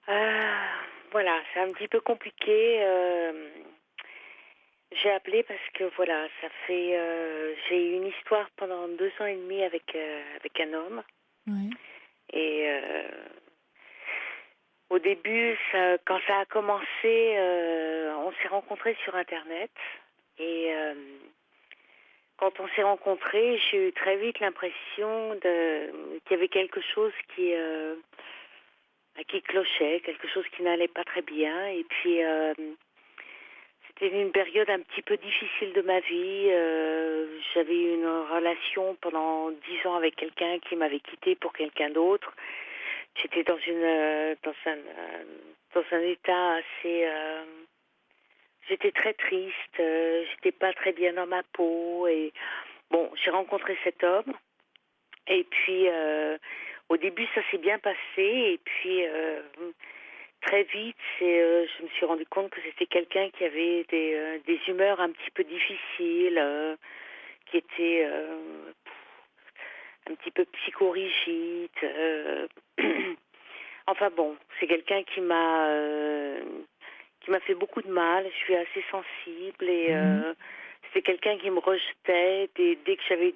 Voilà, c'est un petit peu compliqué. J'ai appelé parce que voilà, j'ai eu une histoire pendant 2 ans et demi avec un homme. Ouais. Et au début, quand ça a commencé, on s'est rencontrés sur Internet. Et quand on s'est rencontrés, j'ai eu très vite l'impression qu'il y avait quelque chose qui clochait, quelque chose qui n'allait pas très bien. Et puis, c'était une période un petit peu difficile de ma vie. J'avais eu une relation pendant 10 ans avec quelqu'un qui m'avait quittée pour quelqu'un d'autre. J'étais dans un état assez... j'étais très triste, j'étais pas très bien dans ma peau. Et bon, j'ai rencontré cet homme. Et puis, au début, ça s'est bien passé. Et puis, très vite, je me suis rendu compte que c'était quelqu'un qui avait des humeurs un petit peu difficiles, qui était un petit peu psychorigide. Enfin bon, c'est quelqu'un qui m'a fait beaucoup de mal. Je suis assez sensible et c'était quelqu'un qui me rejetait dès que j'avais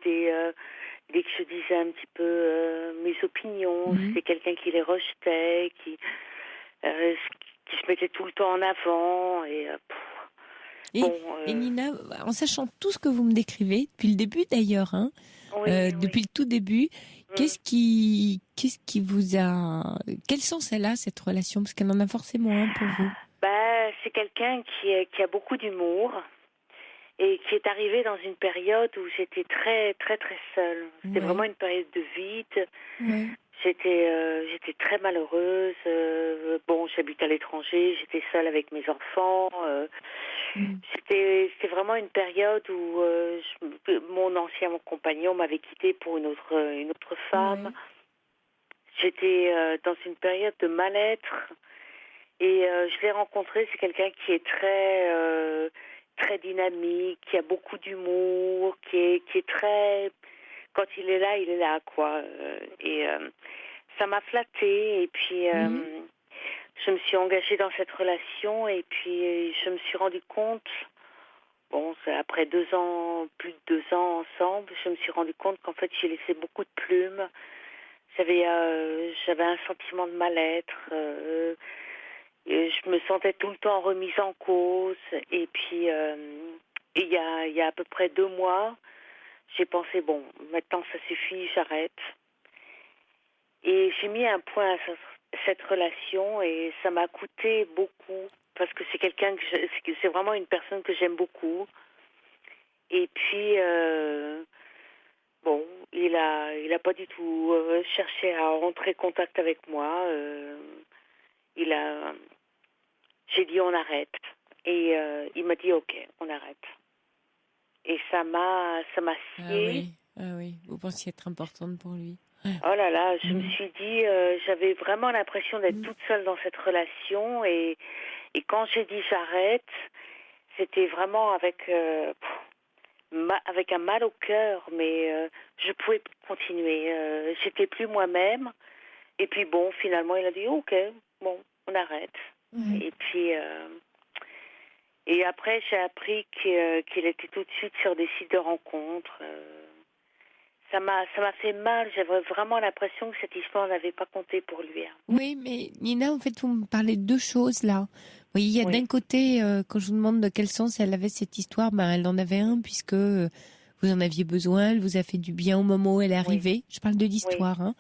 dès que je disais un petit peu mes opinions. C'était quelqu'un qui les rejetait, qui se mettait tout le temps en avant. Et Nina, en sachant tout ce que vous me décrivez, depuis le début d'ailleurs, hein, depuis le tout début, qu'est-ce qui vous a... Quel sens elle a, cette relation? Parce qu'elle en a forcément un pour vous. C'est quelqu'un qui a beaucoup d'humour et qui est arrivé dans une période où j'étais très, très, très seule. C'était vraiment une période de vide. Ouais. J'étais très malheureuse. Bon, j'habite à l'étranger, j'étais seule avec mes enfants. C'était vraiment une période où mon ancien compagnon m'avait quittée pour une autre femme. Ouais. J'étais dans une période de mal-être et je l'ai rencontré. C'est quelqu'un qui est très très dynamique, qui a beaucoup d'humour, qui est très... Quand il est là, quoi. Et ça m'a flattée. Et puis, je me suis engagée dans cette relation. Et puis, je me suis rendu compte, bon, après 2 ans, plus de 2 ans ensemble, je me suis rendu compte qu'en fait, j'ai laissé beaucoup de plumes. J'avais un sentiment de mal-être. Je me sentais tout le temps remise en cause. Et puis, il y a à peu près 2 mois, j'ai pensé, bon, maintenant ça suffit, j'arrête. Et j'ai mis un point à cette relation et ça m'a coûté beaucoup parce que c'est quelqu'un c'est vraiment une personne que j'aime beaucoup. Et puis, bon, il a pas du tout cherché à rentrer en contact avec moi. J'ai dit on arrête. Et il m'a dit ok, on arrête. Et ça m'a scié. Ah oui, vous pensiez être importante pour lui. Oh là là, je me suis dit, j'avais vraiment l'impression d'être toute seule dans cette relation. Et quand j'ai dit j'arrête, c'était vraiment avec un mal au cœur. Mais je pouvais plus continuer. J'étais plus moi-même. Et puis bon, finalement, il a dit ok, bon, on arrête. Et puis... et après, j'ai appris qu'il était tout de suite sur des sites de rencontres. Ça m'a fait mal. J'avais vraiment l'impression que cette histoire n'avait pas compté pour lui. Oui, mais Nina, en fait, vous me parlez de 2 choses là. Oui, il y a d'un côté, quand je vous demande de quel sens elle avait cette histoire, elle en avait un puisque vous en aviez besoin, elle vous a fait du bien au moment où elle est arrivée. Je parle de l'histoire, hein.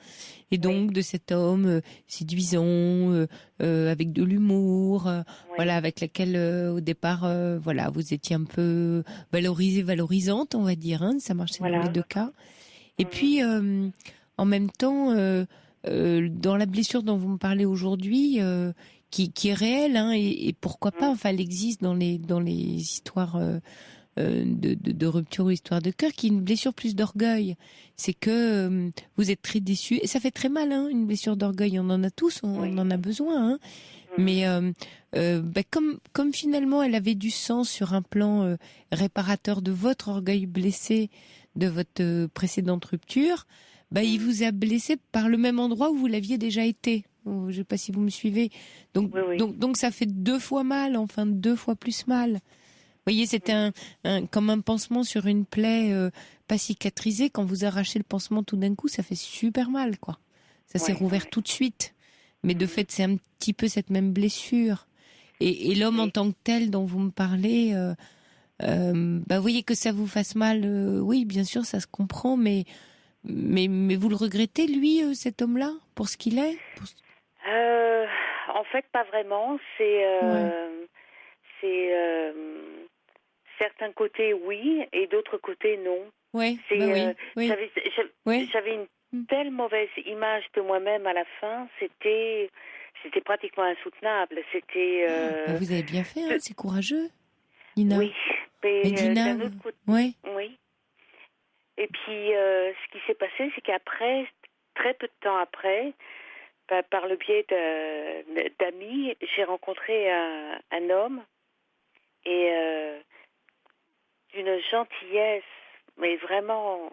Et donc de cet homme séduisant, avec de l'humour, voilà, avec laquelle au départ, voilà, vous étiez un peu valorisante, on va dire, hein. Ça marchait dans les 2 cas. Et puis, en même temps, dans la blessure dont vous me parlez aujourd'hui, qui est réelle, hein, et pourquoi pas, enfin, elle existe dans les histoires de rupture ou histoire de cœur, qui est une blessure plus d'orgueil. C'est que vous êtes très déçu, et ça fait très mal, hein, une blessure d'orgueil. On en a tous, on en a besoin. Hein. Mais comme finalement elle avait du sens sur un plan réparateur de votre orgueil blessé de votre précédente rupture, il vous a blessé par le même endroit où vous l'aviez déjà été. Je ne sais pas si vous me suivez. Donc ça fait 2 fois mal, enfin 2 fois plus mal. Vous voyez, c'est comme un pansement sur une plaie pas cicatrisée. Quand vous arrachez le pansement tout d'un coup, ça fait super mal, quoi. Ça s'est rouvert tout de suite. Mais de fait, c'est un petit peu cette même blessure. Et l'homme en tant que tel dont vous me parlez, vous voyez que ça vous fasse mal. Oui, bien sûr, ça se comprend, mais vous le regrettez, lui, cet homme-là, pour ce qu'il est En fait, pas vraiment. C'est certains côtés oui et d'autres côtés non. Oui. J'avais une telle mauvaise image de moi-même à la fin, c'était pratiquement insoutenable. C'était. Vous avez bien fait, hein, c'est courageux, Nina. Oui, mais Dina, d'un autre côté, oui. Et puis, ce qui s'est passé, c'est qu'après, très peu de temps après, par le biais d'amis, j'ai rencontré un homme et d'une gentillesse, mais vraiment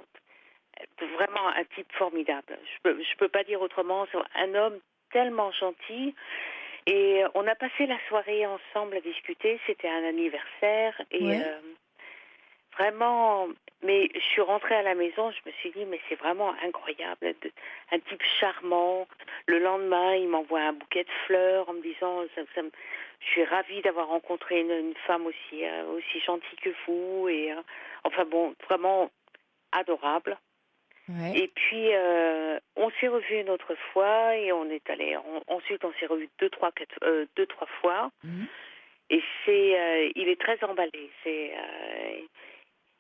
un type formidable. Je peux pas dire autrement. C'est un homme tellement gentil. Et on a passé la soirée ensemble à discuter. C'était un anniversaire et vraiment. Mais je suis rentrée à la maison. Je me suis dit, mais c'est vraiment incroyable. Un type charmant. Le lendemain, il m'envoie un bouquet de fleurs en me disant, je suis ravie d'avoir rencontré une femme aussi gentille que vous. Et enfin bon, vraiment adorable. Ouais. Et puis, on s'est revus une autre fois et on est allé. Ensuite, on s'est revus 2-3 fois. Mmh. Et il est très emballé.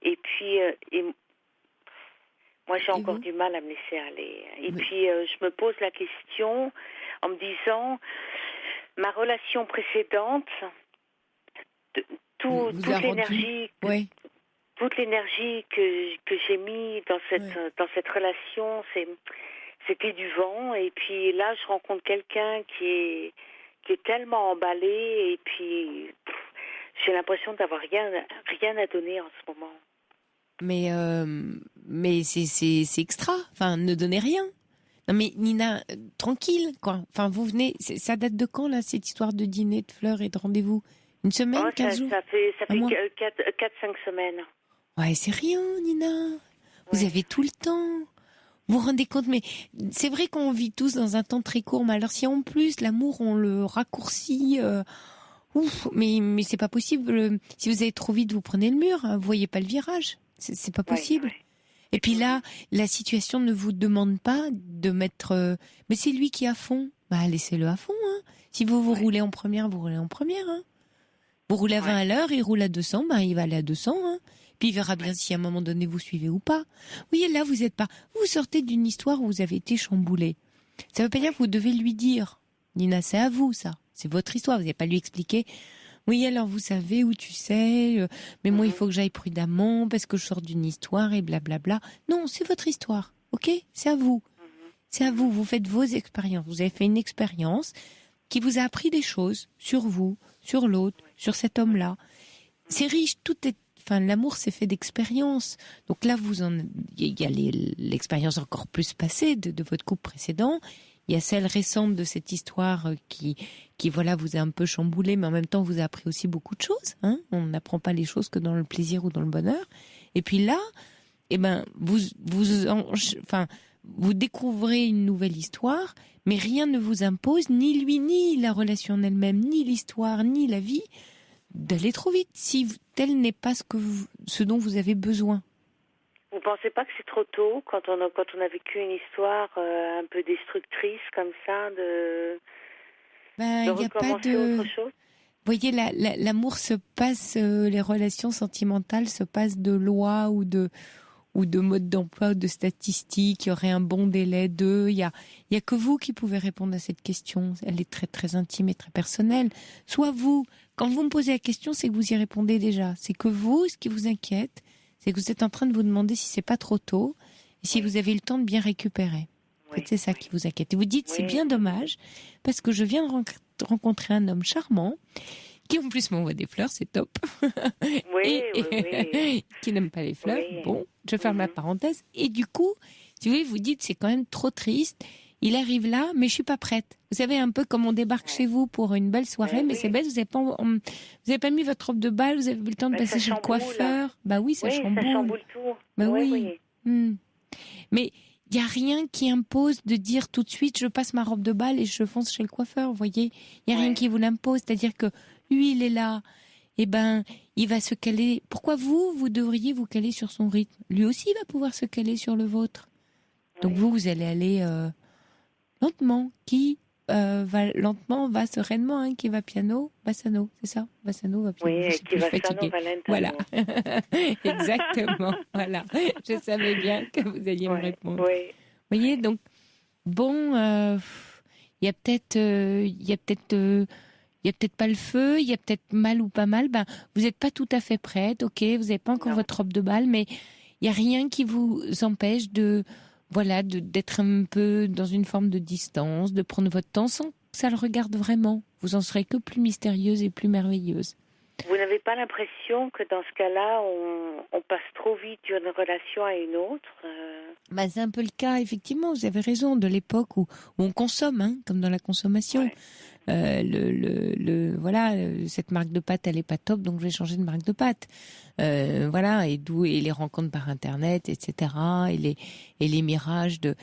Et puis, moi, j'ai encore du mal à me laisser aller. Et puis, je me pose la question en me disant, ma relation précédente, toute l'énergie. Toute l'énergie que j'ai mis dans cette relation, c'était du vent. Et puis là, je rencontre quelqu'un qui est tellement emballé. Et puis, j'ai l'impression d'avoir rien à donner en ce moment. Mais c'est extra. Enfin, ne donnez rien. Non mais Nina, tranquille, quoi. Enfin, vous venez. Ça date de quand là, cette histoire de dîner, de fleurs et de rendez-vous? Une semaine, 15 jours? Ça fait 4-5 semaines. Ouais, c'est rien, Nina. Vous avez tout le temps. Vous vous rendez compte, mais c'est vrai qu'on vit tous dans un temps très court. Mais alors, si en plus l'amour on le raccourcit, mais c'est pas possible. Si vous allez trop vite, vous prenez le mur. Hein, vous voyez pas le virage. C'est pas possible. Ouais. Et puis là, la situation ne vous demande pas de mettre. Mais c'est lui qui est à fond. Laissez-le à fond. Hein. Si vous roulez en première, vous roulez en première. Hein. Vous roulez à 20 à l'heure, il roule à 200, il va aller à 200. Hein. Puis il verra bien si à un moment donné vous suivez ou pas. Oui, là vous êtes pas. Vous sortez d'une histoire où vous avez été chamboulé. Ça veut pas dire que vous devez lui dire. Nina, c'est à vous ça. C'est votre histoire. Vous n'avez pas lui expliquer. Oui, alors vous savez où tu sais. Mais moi il faut que j'aille prudemment parce que je sors d'une histoire et blablabla. Non, c'est votre histoire. Ok, c'est à vous. C'est à vous. Vous faites vos expériences. Vous avez fait une expérience qui vous a appris des choses sur vous, sur l'autre, sur cet homme-là. C'est riche. L'amour, c'est fait d'expérience. Donc là, il y a l'expérience encore plus passée de votre couple précédent. Il y a celle récente de cette histoire qui vous a un peu chamboulé, mais en même temps, vous a appris aussi beaucoup de choses. Hein. On n'apprend pas les choses que dans le plaisir ou dans le bonheur. Et puis là, vous découvrez une nouvelle histoire, mais rien ne vous impose, ni lui, ni la relation en elle-même, ni l'histoire, ni la vie, d'aller trop vite, si tel n'est pas ce dont vous avez besoin. Vous pensez pas que c'est trop tôt quand on a vécu une histoire un peu destructrice comme ça de recommencer autre chose? Vous voyez, l'amour se passe, les relations sentimentales se passent de lois ou de mode d'emploi ou de statistiques. Il y aurait un bon délai il y a que vous qui pouvez répondre à cette question. Elle est très très intime et très personnelle. Soit vous, quand vous me posez la question, c'est que vous y répondez déjà. C'est que vous, ce qui vous inquiète, c'est que vous êtes en train de vous demander si c'est pas trop tôt et si vous avez eu le temps de bien récupérer. En fait, c'est ça qui vous inquiète. Et vous dites, c'est bien dommage, parce que je viens de rencontrer un homme charmant, qui en plus m'envoie des fleurs, c'est top. Qui n'aime pas les fleurs. Bon, je ferme la parenthèse. Et du coup, si vous voulez, vous dites, c'est quand même trop triste. Il arrive là, mais je suis pas prête. Vous savez, un peu comme on débarque chez vous pour une belle soirée, mais c'est bête, vous avez pas mis votre robe de bal, vous avez eu le temps de passer chez le coiffeur. Bah oui, ça chamboule. Ça chamboule tout. Bah oui. Mais il y a rien qui impose de dire tout de suite, je passe ma robe de bal et je fonce chez le coiffeur, vous voyez. Il y a rien qui vous l'impose, c'est-à-dire que lui, il est là. Eh ben, il va se caler. Pourquoi vous devriez vous caler sur son rythme? Lui aussi, il va pouvoir se caler sur le vôtre. Donc vous allez aller lentement. Qui va lentement, va sereinement, hein, qui va piano, bassano, c'est ça? Bassano va piano. Oui, qui va sano, voilà. Exactement. Voilà. Je savais bien que vous alliez me répondre. Oui. Vous voyez, donc, bon, il y a peut-être pas le feu, il y a peut-être mal ou pas mal. Ben, vous n'êtes pas tout à fait prête, ok, vous n'avez pas encore votre robe de bal, mais il n'y a rien qui vous empêche d'être un peu dans une forme de distance, de prendre votre temps sans que ça le regarde vraiment. Vous en serez que plus mystérieuse et plus merveilleuse. Vous n'avez pas l'impression que dans ce cas-là, on passe trop vite d'une relation à une autre Bah, c'est un peu le cas, effectivement, vous avez raison, de l'époque où on consomme, hein, comme dans la consommation. Cette marque de pâte, elle est pas top, donc je vais changer de marque de pâte. Et les rencontres par Internet, etc. Et les mirages de...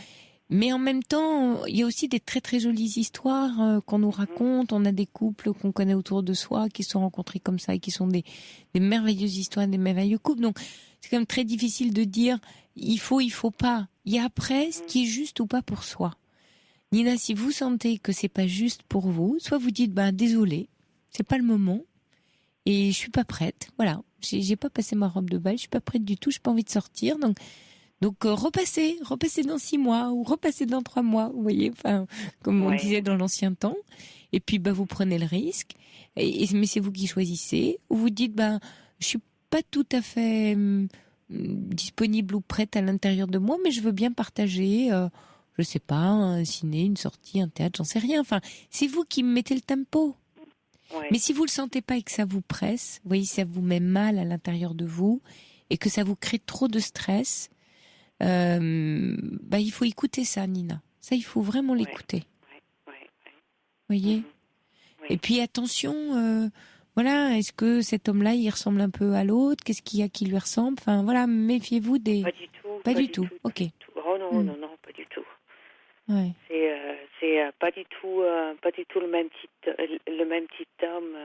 Mais en même temps, il y a aussi des très très jolies histoires qu'on nous raconte. On a des couples qu'on connaît autour de soi qui se sont rencontrés comme ça et qui sont des merveilleuses histoires, des merveilleux couples. Donc c'est quand même très difficile de dire il faut pas. Il y a après ce qui est juste ou pas pour soi. Nina, si vous sentez que c'est pas juste pour vous, soit vous dites désolé, c'est pas le moment et je suis pas prête. Voilà, j'ai pas passé ma robe de bal, je suis pas prête du tout, j'ai pas envie de sortir. Donc repassez dans 6 mois ou repassez dans 3 mois, vous voyez, comme on disait dans l'ancien temps. Et puis vous prenez le risque, mais c'est vous qui choisissez. Ou vous dites je suis pas tout à fait disponible ou prête à l'intérieur de moi, mais je veux bien partager. Je sais pas, un ciné, une sortie, un théâtre, j'en sais rien. Enfin, c'est vous qui mettez le tempo. Mais si vous le sentez pas et que ça vous presse, vous voyez, ça vous met mal à l'intérieur de vous et que ça vous crée trop de stress. Il faut écouter ça, Nina. Ça, il faut vraiment l'écouter. Vous voyez. Et puis attention, est-ce que cet homme-là, il ressemble un peu à l'autre? Qu'est-ce qu'il y a qui lui ressemble? Enfin, méfiez-vous des... Pas du tout. Ok. Oh non, pas du tout. Ouais. C'est pas du tout le même type d'homme.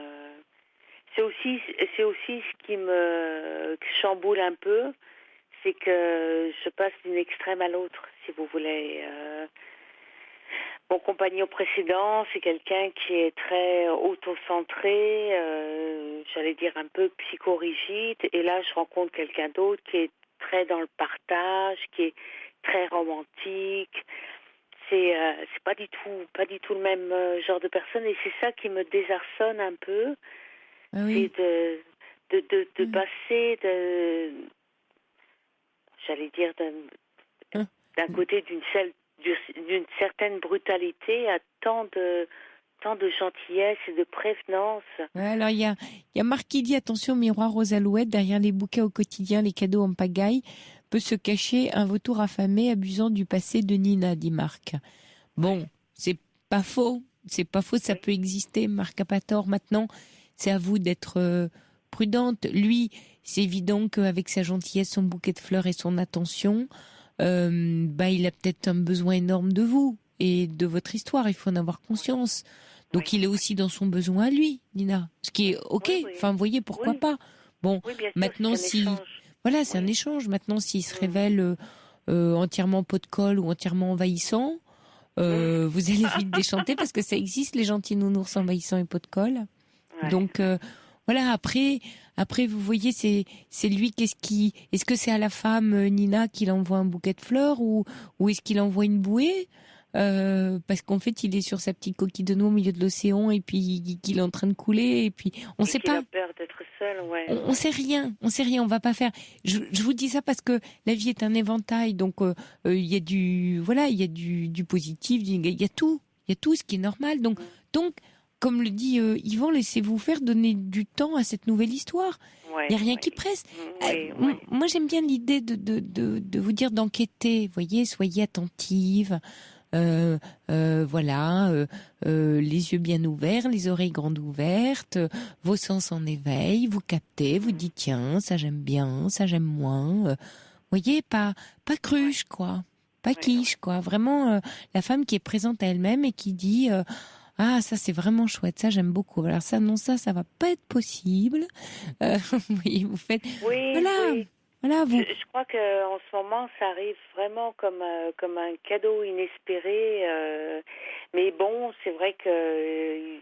C'est aussi ce qui me chamboule un peu. C'est que je passe d'une extrême à l'autre, si vous voulez. Mon compagnon précédent, c'est quelqu'un qui est très auto-centré, j'allais dire un peu psychorigide. Et là, je rencontre quelqu'un d'autre qui est très dans le partage, qui est très romantique. C'est pas du tout le même genre de personne. Et c'est ça qui me désarçonne un peu. Ah oui. C'est de passer j'allais dire d'un côté d'une certaine brutalité à tant de gentillesse et de prévenance. Ouais, alors il y a Marc qui dit attention, miroir aux alouettes, derrière les bouquets au quotidien, les cadeaux en pagaille, peut se cacher un vautour affamé abusant du passé de Nina, dit Marc. Bon, c'est pas faux, ça peut exister, Marc a pas tort. Maintenant, c'est à vous d'être prudente. Lui, c'est évident qu'avec sa gentillesse, son bouquet de fleurs et son attention, il a peut-être un besoin énorme de vous et de votre histoire. Il faut en avoir conscience. Donc il est aussi dans son besoin à lui, Nina. Ce qui est ok. Enfin, vous voyez, pourquoi pas. Bon, maintenant c'est un échange. Maintenant, s'il se révèle entièrement pot de colle ou entièrement envahissant, vous allez vite déchanter parce que ça existe, les gentils nounours envahissants et pot de colle. Ouais. Donc après, vous voyez, c'est lui. Est-ce que c'est à la femme Nina qu'il envoie un bouquet de fleurs ou est-ce qu'il envoie une bouée? parce qu'en fait, il est sur sa petite coquille de noix au milieu de l'océan et puis qu'il est en train de couler et puis on sait pas. Il a peur d'être seul, ouais. On sait rien, on va pas faire. Je vous dis ça parce que la vie est un éventail, donc il y a du positif, il y a tout ce qui est normal. Donc comme le dit Yvan, laissez-vous faire, donner du temps à cette nouvelle histoire. Il n'y a rien qui presse. Moi, j'aime bien l'idée de vous dire d'enquêter. Voyez, soyez attentive. Les yeux bien ouverts, les oreilles grandes ouvertes, vos sens en éveil, vous captez, vous dites tiens, ça j'aime bien, ça j'aime moins. Voyez, pas cruche quoi, pas quiche quoi. Vraiment la femme qui est présente à elle-même et qui dit ah, ça c'est vraiment chouette, ça j'aime beaucoup. Alors ça non, ça va pas être possible. Oui, vous faites. Oui, voilà. Oui. Voilà, vous... Je crois que en ce moment, ça arrive vraiment comme un cadeau inespéré. Mais bon, c'est vrai que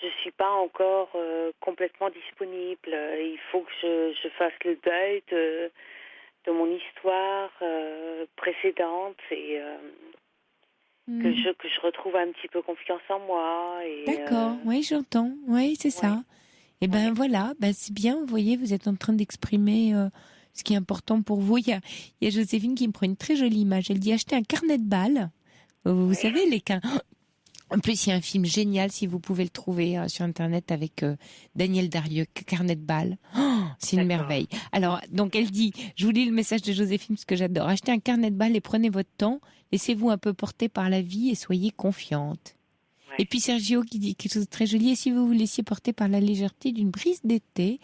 je suis pas encore complètement disponible. Il faut que je fasse le deuil de mon histoire précédente et que je retrouve un petit peu confiance en moi. Et, d'accord, oui, j'entends. Oui, c'est ça. Et ben voilà, c'est bien, vous voyez, vous êtes en train d'exprimer ce qui est important pour vous. Il y a Joséphine qui me prend une très jolie image. Elle dit acheter un carnet de balles. Vous savez, les carnets... En plus, il y a un film génial, si vous pouvez le trouver sur Internet, avec Daniel Darieux, Carnet de balles. Oh, c'est une merveille. Alors, donc elle dit, je vous lis le message de Joséphine, parce que j'adore. Achetez un carnet de balles et prenez votre temps. Laissez-vous un peu porter par la vie et soyez confiante. Ouais. Et puis Sergio qui dit quelque chose de très joli. Et si vous vous laissiez porter par la légèreté d'une brise d'été,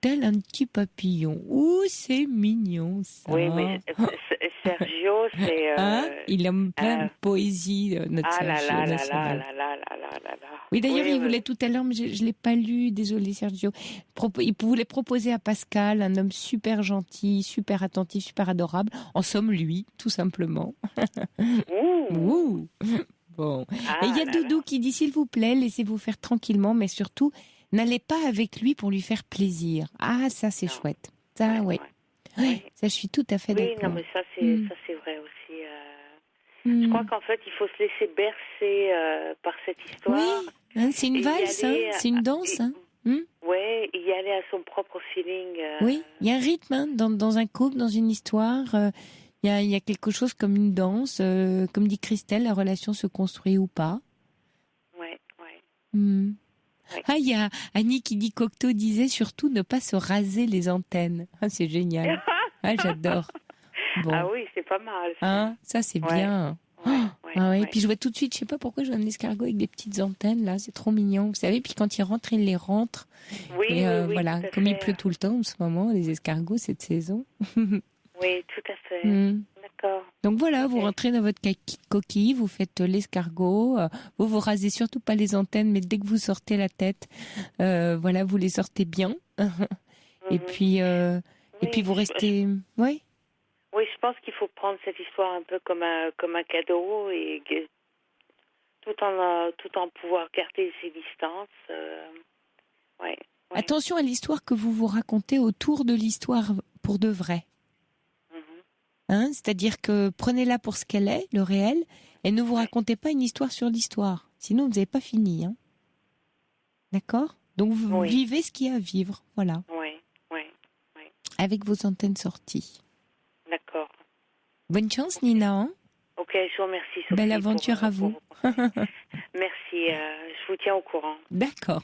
tel un petit papillon. Ouh, c'est mignon, ça. Oui, mais Sergio, c'est... il aime plein de poésie, notre Sergio. Oui, d'ailleurs, il voulait tout à l'heure, mais je l'ai pas lu, désolé Sergio. Il voulait proposer à Pascal, un homme super gentil, super attentif, super adorable. En somme, lui, tout simplement. Ouh. Bon. Et il y a Doudou qui dit, s'il vous plaît, laissez-vous faire tranquillement, mais surtout... n'allez pas avec lui pour lui faire plaisir. Ah, ça c'est chouette. Ça, oui. Ça, je suis tout à fait d'accord. Oui, non, mais ça c'est vrai aussi. Je crois qu'en fait, il faut se laisser bercer par cette histoire. Oui, hein, c'est une valse, c'est une danse. Oui, y aller à son propre feeling. Oui, il y a un rythme dans un couple, dans une histoire. Il y a quelque chose comme une danse. Comme dit Christelle, la relation se construit ou pas. Oui. Ouais. Ah, il y a Annie qui dit, Cocteau disait surtout ne pas se raser les antennes. Ah, c'est génial. Ah, j'adore. Bon. Ah oui, c'est pas mal. Ça c'est bien. Et puis je vois tout de suite, je sais pas pourquoi je vois un escargot avec des petites antennes là, c'est trop mignon. Vous savez, puis quand il rentre, il les rentre. Oui, voilà, comme il pleut tout le temps en ce moment, les escargots cette saison. Oui, tout à fait. D'accord. Donc voilà, vous rentrez dans votre coquille, vous faites l'escargot, vous rasez surtout pas les antennes, mais dès que vous sortez la tête, vous les sortez bien. Et puis vous restez... Oui. Oui, je pense qu'il faut prendre cette histoire un peu comme un cadeau et tout en pouvoir garder ses distances. Attention à l'histoire que vous vous racontez autour de l'histoire pour de vrai. C'est-à-dire que prenez-la pour ce qu'elle est, le réel, et ne vous racontez pas une histoire sur l'histoire. Sinon, vous n'avez pas fini. D'accord ? Donc, vous vivez ce qu'il y a à vivre. Voilà. Oui. Avec vos antennes sorties. D'accord. Bonne chance, Nina. Ok, je vous remercie, Sophie. Belle aventure à vous. Merci, je vous tiens au courant. D'accord.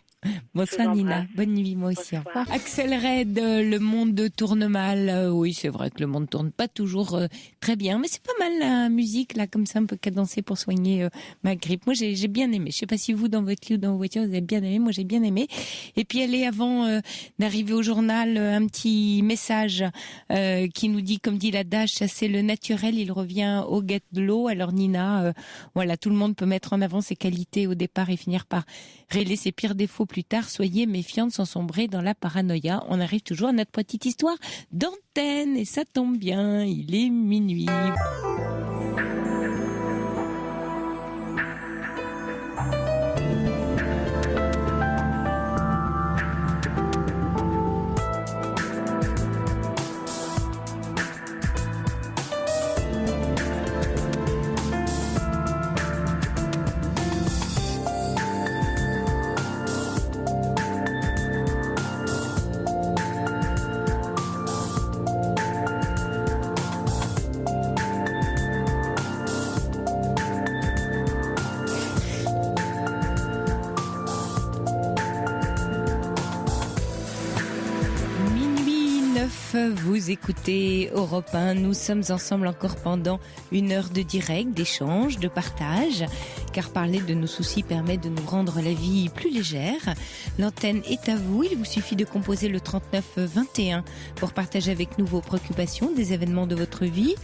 Bonsoir Nina, bonne nuit, moi aussi. Au revoir. Axel Red, le monde tourne mal. Oui, c'est vrai que le monde tourne pas toujours très bien, mais c'est pas mal la musique, là, comme ça, un peu cadencée pour soigner ma grippe. Moi, j'ai bien aimé. Je sais pas si vous, dans votre lit ou dans vos voitures, vous avez bien aimé. Moi, j'ai bien aimé. Et puis, allez, avant d'arriver au journal, un petit message qui nous dit, comme dit l'adage, chasser le naturel, il revient au guet de l'eau. Alors, Nina, voilà, tout le monde peut mettre en avant ses qualités au départ et finir par régler ses pires défauts plus tard. Soyez méfiante sans sombrer dans la paranoïa. On arrive toujours à notre petite histoire d'antenne et ça tombe bien, il est minuit. vous écoutez Europe 1. Nous sommes ensemble encore pendant 1 heure de direct, d'échange, de partage, car parler de nos soucis permet de nous rendre la vie plus légère. L'antenne est à vous, il vous suffit de composer le 39 21 pour partager avec nous vos préoccupations, des événements de votre vie.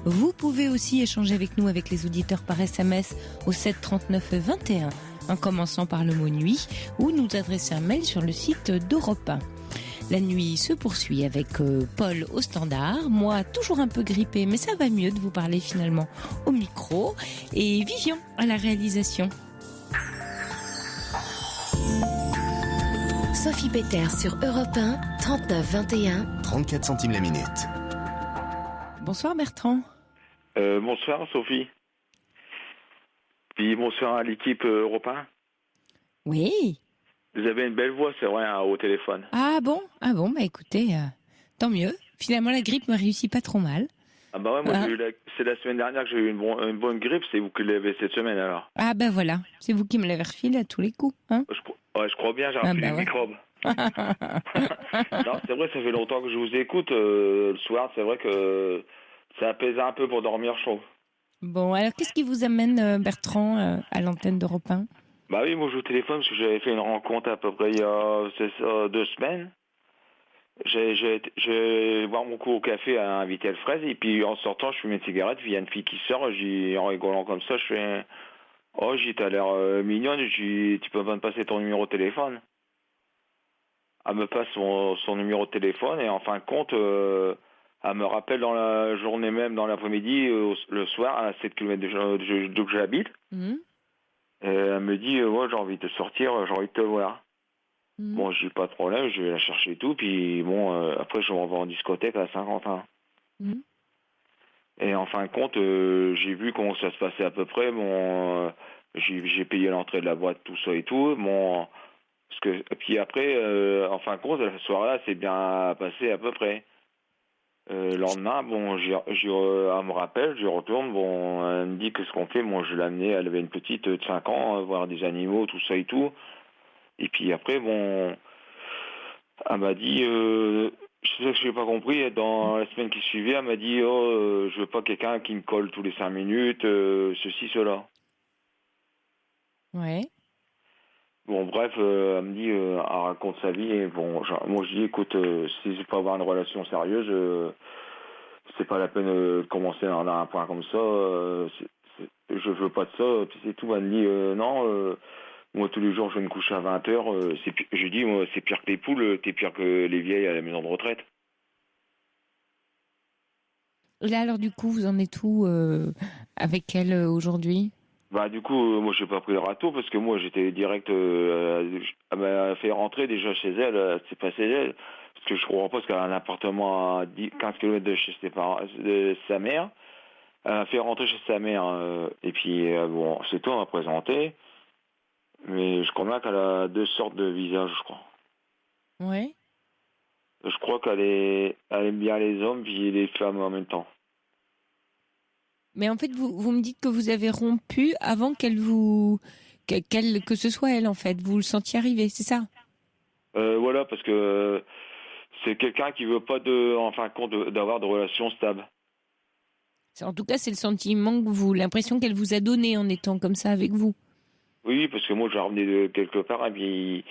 Vous pouvez aussi échanger avec nous, avec les auditeurs par SMS au 7 39 21, en commençant par le mot nuit, ou nous adresser un mail sur le site d'Europe 1. La nuit se poursuit avec Paul au standard, moi toujours un peu grippée, mais ça va mieux de vous parler finalement au micro, et Vivian à la réalisation. Sophie Peter sur Europe 1, 39 21. 34 centimes la minute. Bonsoir Bertrand. Bonsoir Sophie. Puis bonsoir à l'équipe Europe 1. Oui. Vous avez une belle voix, c'est vrai, au téléphone. Ah bon, bah écoutez, tant mieux. Finalement, la grippe me réussit pas trop mal. Ah bah ouais, moi c'est la semaine dernière que j'ai eu une bonne grippe, c'est vous qui l'avez cette semaine alors. Ah ben voilà, c'est vous qui me l'avez refilé à tous les coups. Hein, je crois bien, j'ai refilé le microbe. Non, c'est vrai, ça fait longtemps que je vous écoute. Le soir, c'est vrai que ça apaise un peu pour dormir chaud. Bon, alors qu'est-ce qui vous amène, Bertrand, à l'antenne d'Europe 1 ? Bah oui, moi je vous téléphone parce que j'avais fait une rencontre à peu près il y a 2 semaines. J'ai boire mon coup au café à Vitel Fraise et puis en sortant je fume une cigarette, puis il y a une fille qui sort, en rigolant comme ça, je fais « Oh, t'as l'air mignonne, tu peux pas me passer ton numéro de téléphone ?» Elle me passe son numéro de téléphone et en fin de compte, elle me rappelle dans la journée même, dans l'après-midi, le soir, à 7 km d'où j'habite. Elle me dit ouais, j'ai envie de sortir, j'ai envie de te voir. Bon, j'ai pas de problème, je vais la chercher et tout, puis bon, après je m'en vais en discothèque à Saint-Quentin. Et en fin de compte, j'ai vu comment ça se passait à peu près. Bon, j'ai payé l'entrée de la boîte, tout ça et tout. Bon, puis après, en fin de compte, la soirée-là s'est bien passée à peu près. Le lendemain, bon, elle me rappelle, j'y retourne, bon, elle me dit qu'est-ce qu'on fait. Moi, je l'ai amenée, elle avait une petite de 5 ans, voir des animaux, tout ça et tout. Et puis après, bon, elle m'a dit, je sais que je n'ai pas compris, dans la semaine qui suivait, elle m'a dit, je veux pas quelqu'un qui me colle tous les 5 minutes, ceci, cela. Ouais. Bon, bref, elle me dit, elle raconte sa vie, et bon, moi je dis, écoute, si c'est pas avoir une relation sérieuse, c'est pas la peine de commencer dans un point comme ça, je veux pas de ça, puis c'est tout. Elle me dit, non, moi tous les jours je vais me coucher à 20h, je dis, moi c'est pire que les poules, t'es pire que les vieilles à la maison de retraite. Là alors du coup, vous en êtes où avec elle aujourd'hui ? Bah du coup, moi j'ai pas pris le râteau parce que moi j'étais direct, elle m'a fait rentrer déjà chez elle, c'est pas chez elle, parce que je comprends pas, parce qu'elle a un appartement à 15 km de chez de sa mère, elle m'a fait rentrer chez sa mère, et puis bon, c'est tout, on m'a présenté, mais je crois bien qu'elle a 2 sortes de visages, je crois. Ouais. Je crois elle aime bien les hommes puis les femmes en même temps. Mais en fait, vous me dites que vous avez rompu avant que ce soit elle, en fait. Vous le sentiez arriver, c'est ça ? Voilà, parce que c'est quelqu'un qui veut pas en fin de compte, d'avoir de relations stables. En tout cas, c'est le sentiment l'impression qu'elle vous a donné en étant comme ça avec vous. Oui, parce que moi, je revenais de quelque part, et puis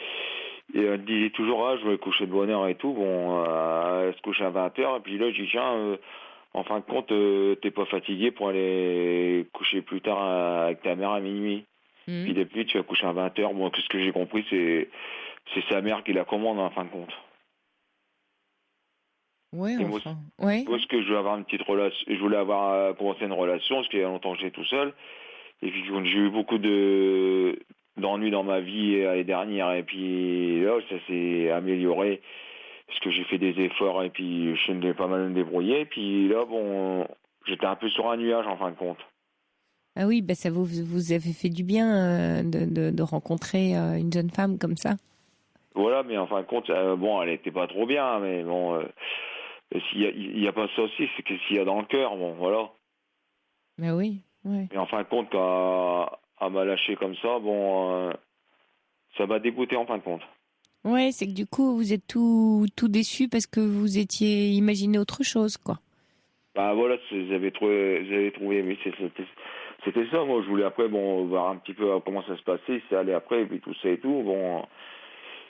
elle disait toujours, je vais me coucher de bonne heure et tout. Bon, elle se couche à 20h, et puis là, je dis, tiens, en fin de compte, t'es pas fatigué pour aller coucher plus tard avec ta mère à minuit. Puis depuis, tu vas coucher à 20h. Bon, tout ce que j'ai compris, c'est sa mère qui la commande, en fin de compte. Ouais, et enfin. Ouais. Moi, ce que je voulais avoir une petite relation, je voulais commencer une relation, parce qu'il y a longtemps que j'étais tout seul. Et puis, j'ai eu beaucoup d'ennuis dans ma vie l'année dernière. Et puis là, ça s'est amélioré. Parce que j'ai fait des efforts et puis je suis pas mal me débrouiller. Et puis là, bon, j'étais un peu sur un nuage en fin de compte. Ah oui, ça vous avez fait du bien de rencontrer une jeune femme comme ça. Voilà, mais en fin de compte, bon, elle était pas trop bien, mais bon, il y a pas ça aussi, c'est que s'il y a dans le cœur, bon, voilà. Mais oui, ouais. Mais en fin de compte, quand elle m'a lâché comme ça, bon, ça m'a dégoûté en fin de compte. Ouais, c'est que du coup, vous êtes tout déçu parce que vous étiez imaginé autre chose, quoi. Bah voilà, j'avais trouvé, mais c'était ça. Moi, je voulais après, bon, voir un petit peu comment ça se passait, c'est aller après, et puis tout ça et tout. Bon,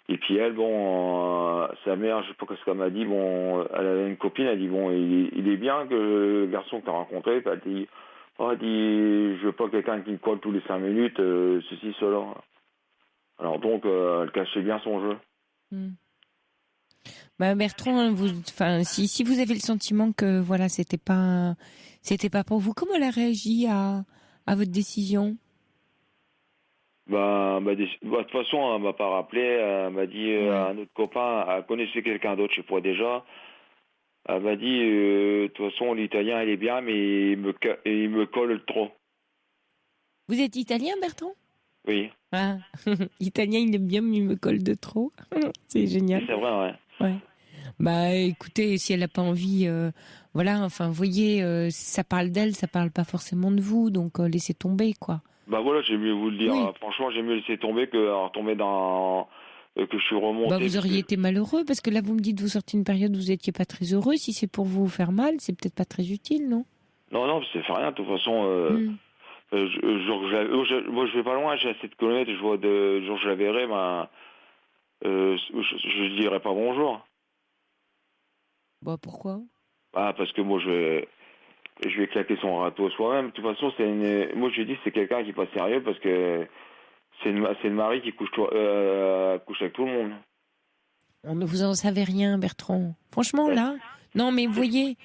et puis elle, bon, sa mère, je sais pas ce qu'elle m'a dit. Bon, elle avait une copine, elle dit bon, il est bien que le garçon que t'as rencontré. Puis elle dit, oh, elle dit, je veux pas quelqu'un qui me colle tous les 5 minutes, ceci, cela. Alors donc, elle cachait bien son jeu. Hmm. Bah Bertrand, enfin, si vous avez le sentiment que voilà, c'était pas pour vous, comment elle a réagi à votre décision? De toute façon, elle m'a pas rappelé. Elle m'a dit à un autre copain, elle connaissait quelqu'un d'autre, je sais pas déjà. Elle m'a dit, de toute façon, l'italien, il est bien, mais il me colle trop. Vous êtes italien, Bertrand? Oui. Ah, italien, il aime bien, mais il me colle de trop. C'est génial. C'est vrai, ouais. Ouais. Bah, écoutez, si elle n'a pas envie, voilà, enfin, vous voyez, ça parle d'elle, ça parle pas forcément de vous, donc laissez tomber, quoi. Bah voilà, j'ai mieux vous le dire. Oui. Franchement, j'ai mieux laissé tomber que retomber dans que je suis remonté. Bah, vous auriez été malheureux, parce que là, vous me dites, vous sortez une période où vous n'étiez pas très heureux. Si c'est pour vous faire mal, c'est peut-être pas très utile, non? Non, ça fait rien. De toute façon, moi, je vais pas loin. J'ai à 7 km. Je vois de jour je la verrai, ben, je dirai pas bonjour. Bah, pourquoi? Ah, parce que moi, je vais claquer son râteau soi-même. De toute façon, moi, je dis c'est quelqu'un qui est pas sérieux parce que c'est le mari qui couche avec tout le monde. Vous en savez rien, Bertrand. Franchement, là, non, mais vous voyez,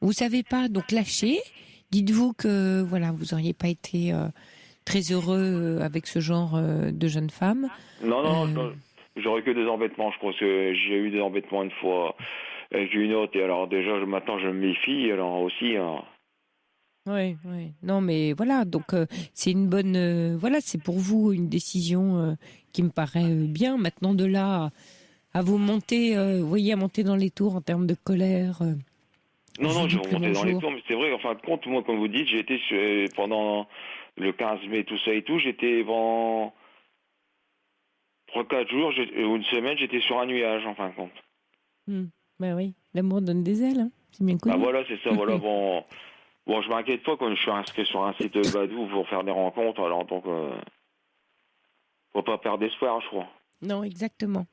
vous savez pas, donc lâchez. Dites-vous que, voilà, vous auriez pas été très heureux avec ce genre de jeune femme. Non, j'aurais que des embêtements. Je crois que j'ai eu des embêtements une fois avec une autre. Et alors déjà, maintenant, je me méfie. Alors aussi... Oui. Non, mais voilà, donc c'est une bonne... voilà, c'est pour vous une décision qui me paraît bien. Maintenant, de là à vous monter, vous voyez, à monter dans les tours en termes de colère... Non, je remontais dans les tours, mais c'est vrai, en fin de compte, moi, comme vous dites, j'ai été pendant le 15 mai, tout ça et tout, j'étais pendant 3-4 jours, ou une semaine, j'étais sur un nuage, en fin de compte. Ben oui, l'amour donne des ailes, hein. C'est bien connu. Bah voilà, c'est ça, voilà, bon, je m'inquiète pas quand je suis inscrit sur un site Badoo pour faire des rencontres, alors donc, faut pas perdre d'espoir, je crois. Non, exactement.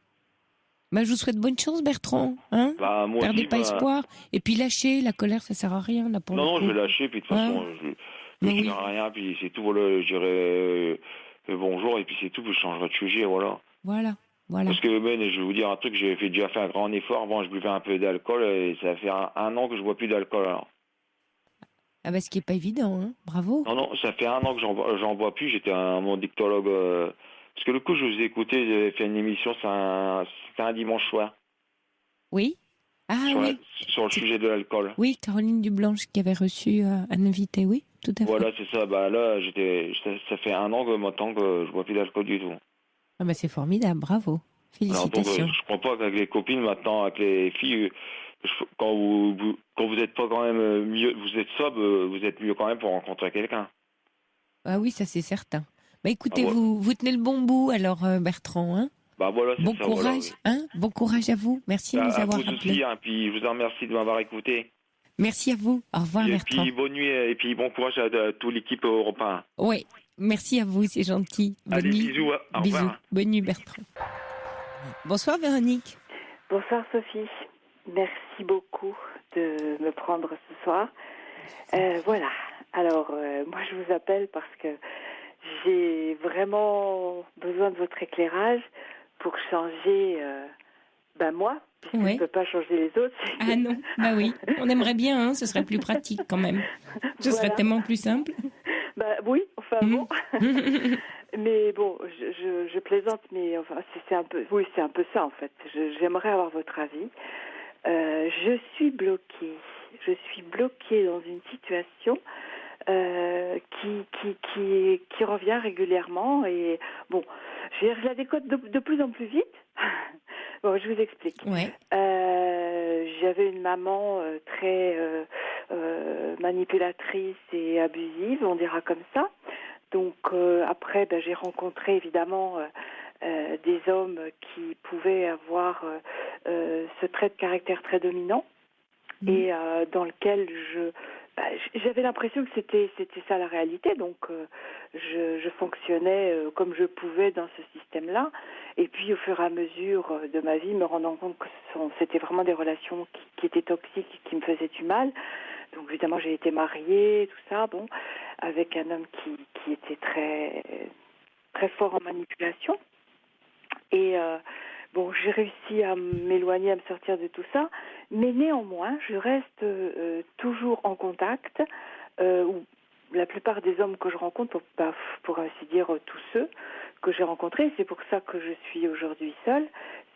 Bah, je vous souhaite bonne chance, Bertrand. Hein, bah, moi perdez aussi, pas espoir. Et puis lâchez, la colère, ça sert à rien. Là, pour non, le coup. je vais lâcher, puis de toute façon, je ne dirai rien, puis c'est tout, voilà, je dirai bonjour, et puis c'est tout, puis je changerai de sujet, voilà. Voilà. Parce que, je vais vous dire un truc, j'ai déjà fait un grand effort. Avant, je buvais un peu d'alcool, et ça fait un an que je bois plus d'alcool, alors. Ah bah, ce qui est pas évident, hein. Bravo. Non, ça fait un an que j'en bois plus. J'étais mon dictologue. Parce que le coup, je vous ai écouté, j'avais fait une émission, c'était un dimanche soir. Oui. Ah oui. Sur le sujet de l'alcool. Oui, Caroline Dublanche qui avait reçu un invité, oui, tout à fait. Voilà, c'est ça. Bah là, ça fait un an que maintenant que je bois plus d'alcool du tout. Ah bah c'est formidable, bravo. Félicitations. Alors donc, je crois pas qu'avec les copines maintenant, avec les filles, quand vous êtes pas quand même mieux, vous êtes sobre, vous êtes mieux quand même pour rencontrer quelqu'un. Ah oui, ça c'est certain. Bah écoutez, vous tenez le bon bout alors Bertrand, hein. Bah voilà, c'est bon ça. Courage, voilà, hein. Bon courage à vous. Merci de nous avoir rappelé. Aussi, hein, puis je vous en remercie de m'avoir écouté. Merci à vous. Au revoir, Bertrand. Et puis bonne nuit et puis bon courage à toute l'équipe européenne. Oui, merci à vous, c'est gentil. Allez, bisous. Au revoir. Bonne nuit, Bertrand. Bonsoir, Véronique. Bonsoir, Sophie. Merci beaucoup de me prendre ce soir. Voilà. Alors, moi, je vous appelle parce que j'ai vraiment besoin de votre éclairage pour changer, moi, puisque je ne peux pas changer les autres. Ah non, bah oui, on aimerait bien, hein, ce serait plus pratique quand même. Ce serait tellement plus simple. Oui, enfin bon. Mais bon, je plaisante, mais enfin, c'est un peu ça en fait. J'aimerais avoir votre avis. Je suis bloquée dans une situation qui revient régulièrement et bon, je la décode de plus en plus vite. Bon, je vous explique. Ouais. J'avais une maman très manipulatrice et abusive, on dira comme ça. Donc après, j'ai rencontré évidemment des hommes qui pouvaient avoir ce trait de caractère très dominant et dans lequel j'avais l'impression que c'était ça la réalité, donc je fonctionnais comme je pouvais dans ce système-là. Et puis au fur et à mesure de ma vie, me rendant compte que c'était vraiment des relations qui étaient toxiques et qui me faisaient du mal. Donc évidemment, j'ai été mariée, tout ça, avec un homme qui était très très fort en manipulation. Et j'ai réussi à m'éloigner, à me sortir de tout ça, mais néanmoins, je reste toujours en contact. La plupart des hommes que je rencontre, pour ainsi dire tous ceux que j'ai rencontrés, c'est pour ça que je suis aujourd'hui seule,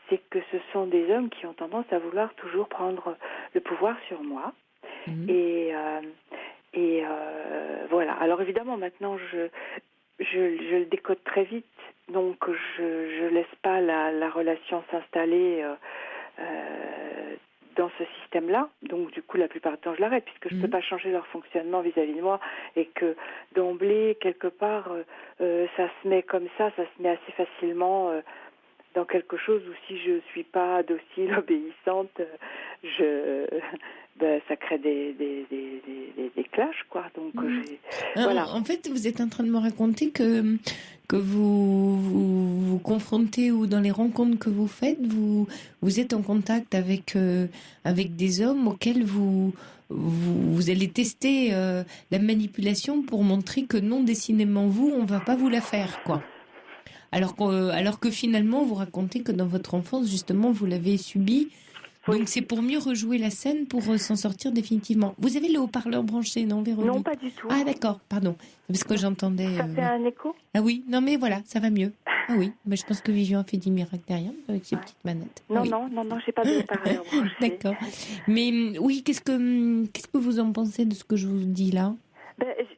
c'est que ce sont des hommes qui ont tendance à vouloir toujours prendre le pouvoir sur moi. Et voilà. Alors évidemment, maintenant, je le décode très vite, donc je laisse pas la relation s'installer dans ce système-là. Donc du coup, la plupart du temps, je l'arrête puisque je peux pas changer leur fonctionnement vis-à-vis de moi et que d'emblée, quelque part, ça se met comme ça se met assez facilement dans quelque chose où si je suis pas docile, obéissante, ça crée des clashs, quoi. Donc voilà. En fait, vous êtes en train de me raconter que vous confrontez ou dans les rencontres que vous faites, vous êtes en contact avec des hommes auxquels vous allez tester la manipulation pour montrer que non, décidément on va pas vous la faire, quoi. Alors que finalement, vous racontez que dans votre enfance, justement, vous l'avez subi. Oui. Donc c'est pour mieux rejouer la scène, pour s'en sortir définitivement. Vous avez le haut-parleur branché, non, Véronique ? Non, pas du tout. Ah d'accord, pardon. Parce que j'entendais... Ça fait un écho ? Ah oui, non mais voilà, ça va mieux. Ah oui, mais je pense que Vivian a fait des miracles derrière avec ses petites manettes. Non, oui. non, j'ai pas de haut-parleur branché. D'accord. Mais oui, qu'est-ce que vous en pensez de ce que je vous dis là ?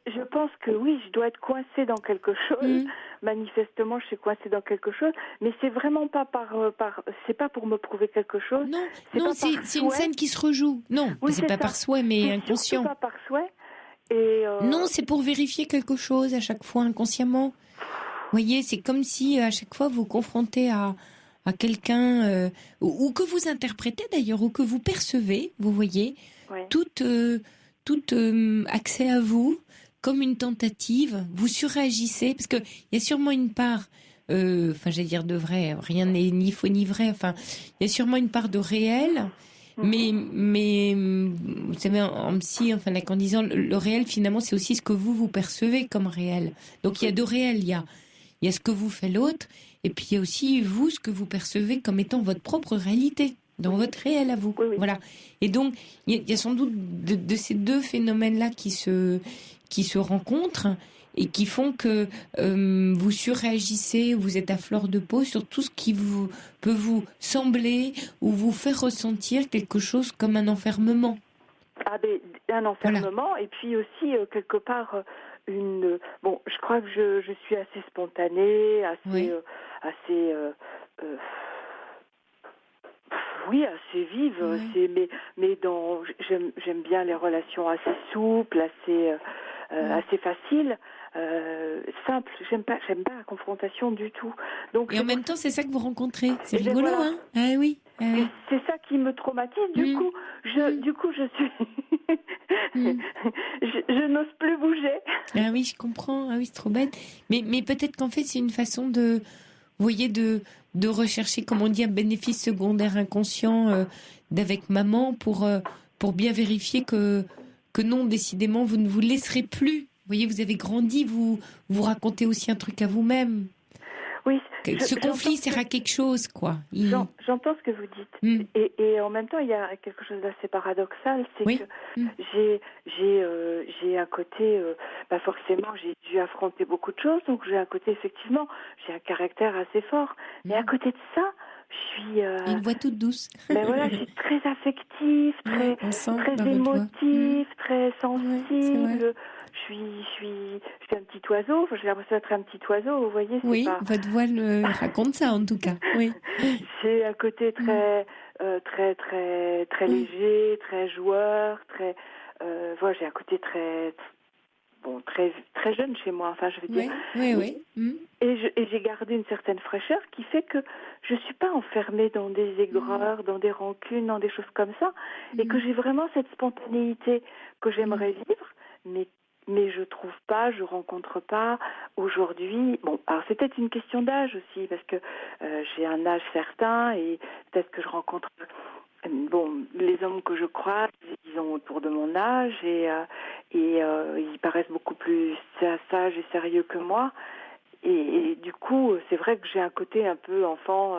Je pense que oui, je dois être coincée dans quelque chose. Manifestement, je suis coincée dans quelque chose, mais c'est vraiment pas c'est pas pour me prouver quelque chose. Non, c'est une scène qui se rejoue. Non, oui, c'est pas par souhait, mais c'est inconscient. Pas par souhait. Et non, c'est pour vérifier quelque chose à chaque fois inconsciemment. Vous voyez, c'est comme si à chaque fois vous confrontez à quelqu'un ou que vous interprétez d'ailleurs ou que vous percevez, vous voyez, tout accès à vous comme une tentative, vous surréagissez parce que il y a sûrement une part, j'allais dire de vrai, rien n'est ni faux ni vrai. Enfin, il y a sûrement une part de réel, mais vous savez en psy, en disant le réel finalement c'est aussi ce que vous percevez comme réel. Donc il y a deux réels, il y a ce que vous fait l'autre, et puis il y a aussi vous ce que vous percevez comme étant votre propre réalité. Dans votre réel à vous. Oui. Voilà. Et donc, il y a sans doute de ces deux phénomènes-là qui se rencontrent et qui font que vous surréagissez, vous êtes à fleur de peau sur tout ce qui peut vous sembler ou vous faire ressentir quelque chose comme un enfermement. Un enfermement, voilà. Et puis aussi, quelque part, je crois que je suis assez spontanée, assez assez vive, mais j'aime bien les relations assez souples, assez faciles, simples. J'aime pas la confrontation du tout. Donc et en même temps, c'est ça que vous rencontrez. C'est rigolo, voilà. Hein ? Ah oui. C'est ça qui me traumatise. Du coup, je suis, je n'ose plus bouger. Ah oui, je comprends. Ah oui, c'est trop bête. Mais peut-être qu'en fait, c'est une façon de, vous voyez, de rechercher, comme on dit, un bénéfice secondaire inconscient d'avec maman pour bien vérifier que non, décidément, vous ne vous laisserez plus. Vous voyez, vous avez grandi, vous racontez aussi un truc à vous-même. Oui. Ce conflit sert à quelque chose, quoi. J'entends ce que vous dites. Et en même temps, il y a quelque chose d'assez paradoxal, c'est que j'ai un côté, forcément, j'ai dû affronter beaucoup de choses, donc j'ai un côté, effectivement, j'ai un caractère assez fort. Mais à côté de ça, je suis... une voix toute douce. Je suis très affective, très émotive, très sensible. Je suis un petit oiseau. J'ai l'impression d'être un petit oiseau, vous voyez. Votre voix raconte ça en tout cas. Oui. J'ai un côté très léger, très joueur, très. J'ai un côté très très, très jeune chez moi, enfin, je veux dire. Oui. Et j'ai gardé une certaine fraîcheur qui fait que je suis pas enfermée dans des aigreurs, dans des rancunes, dans des choses comme ça, et que j'ai vraiment cette spontanéité que j'aimerais vivre, mais je trouve pas, je rencontre pas aujourd'hui. Bon, alors c'est peut-être une question d'âge aussi, parce que j'ai un âge certain et peut-être que je rencontre. Bon, les hommes que je croise, ils ont autour de mon âge et ils paraissent beaucoup plus sages et sérieux que moi. Et du coup, c'est vrai que j'ai un côté un peu enfant,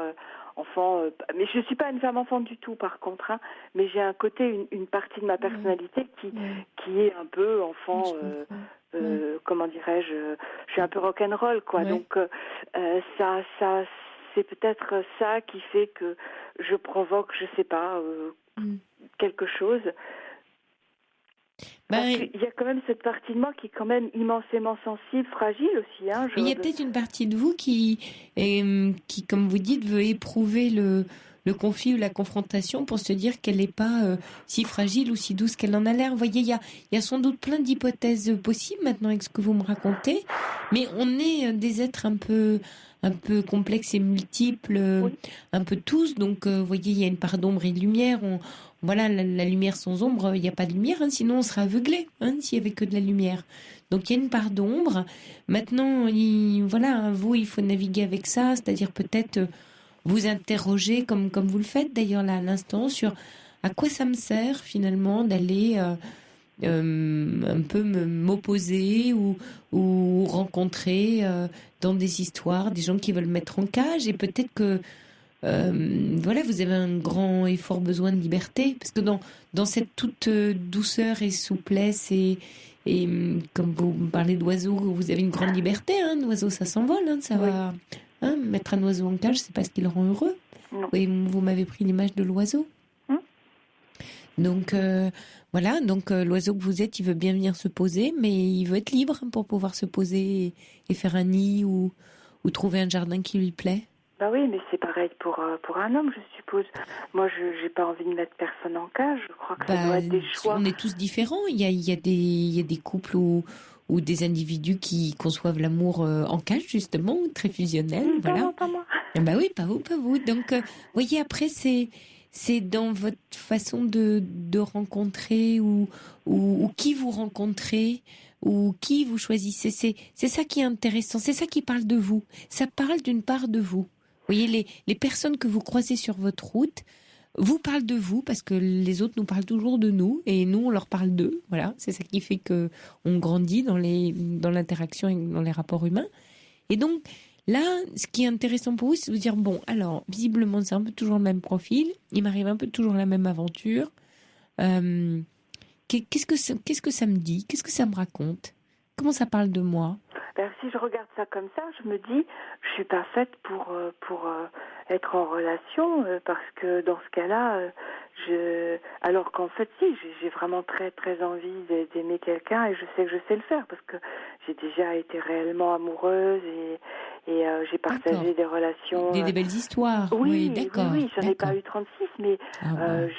mais je suis pas une femme enfant du tout, par contre. Hein, mais j'ai un côté, une partie de ma personnalité qui est un peu enfant. Comment dirais-je suis un peu rock'n'roll, quoi. Donc ça, c'est peut-être ça qui fait que je provoque, je sais pas, quelque chose. Parce qu'il y a quand même cette partie de moi qui est quand même immensément sensible, fragile aussi. Hein, Mais il y a peut-être une partie de vous qui, comme vous dites, veut éprouver le conflit ou la confrontation pour se dire qu'elle n'est pas si fragile ou si douce qu'elle en a l'air. Vous voyez, il y a sans doute plein d'hypothèses possibles maintenant avec ce que vous me racontez, mais on est des êtres un peu complexes et multiples, un peu tous. Donc, vous voyez, il y a une part d'ombre et de lumière. Voilà, la lumière sans ombre, il n'y a pas de lumière, hein, sinon on serait aveuglé, hein, s'il n'y avait que de la lumière. Donc il y a une part d'ombre. Maintenant, vous, il faut naviguer avec ça, c'est-à-dire peut-être vous interroger, comme vous le faites d'ailleurs là à l'instant, sur à quoi ça me sert finalement d'aller un peu m'opposer ou rencontrer dans des histoires des gens qui veulent mettre en cage, et peut-être que vous avez un grand et fort besoin de liberté, parce que dans cette toute douceur et souplesse et comme vous parlez d'oiseaux, vous avez une grande liberté. Hein, l'oiseau, ça s'envole, hein, ça va. Hein, mettre un oiseau en cage, c'est pas ce qui le rend heureux. Et vous m'avez pris l'image de l'oiseau. Donc l'oiseau que vous êtes, il veut bien venir se poser, mais il veut être libre pour pouvoir se poser et faire un nid ou trouver un jardin qui lui plaît. Bah oui, mais c'est pareil pour un homme, je suppose. Moi, je n'ai pas envie de mettre personne en cage. Je crois que ça doit être des choix. On est tous différents. Il y a des couples ou des individus qui conçoivent l'amour en cage, justement, très fusionnel. Voilà. Pas moi. Bah oui, pas vous. Donc, voyez, après, c'est dans votre façon de rencontrer ou qui vous rencontrez ou qui vous choisissez. C'est ça qui est intéressant. C'est ça qui parle de vous. Ça parle d'une part de vous. Vous voyez, les personnes que vous croisez sur votre route vous parlent de vous, parce que les autres nous parlent toujours de nous et nous, on leur parle d'eux. Voilà, c'est ça qui fait que on grandit dans l'interaction et dans les rapports humains. Et donc, là, ce qui est intéressant pour vous, c'est de vous dire, bon, alors, visiblement, c'est un peu toujours le même profil. Il m'arrive un peu toujours la même aventure. Qu'est-ce que ça me dit? Qu'est-ce que ça me raconte? Comment ça parle de moi? Si je regarde ça comme ça, je me dis, je suis pas faite pour être en relation, parce que dans ce cas-là, alors qu'en fait, si, j'ai vraiment très très envie d'aimer quelqu'un, et je sais que je sais le faire parce que j'ai déjà été réellement amoureuse et j'ai partagé des relations. Des belles histoires. Oui, d'accord. Oui, j'en ai pas eu 36, mais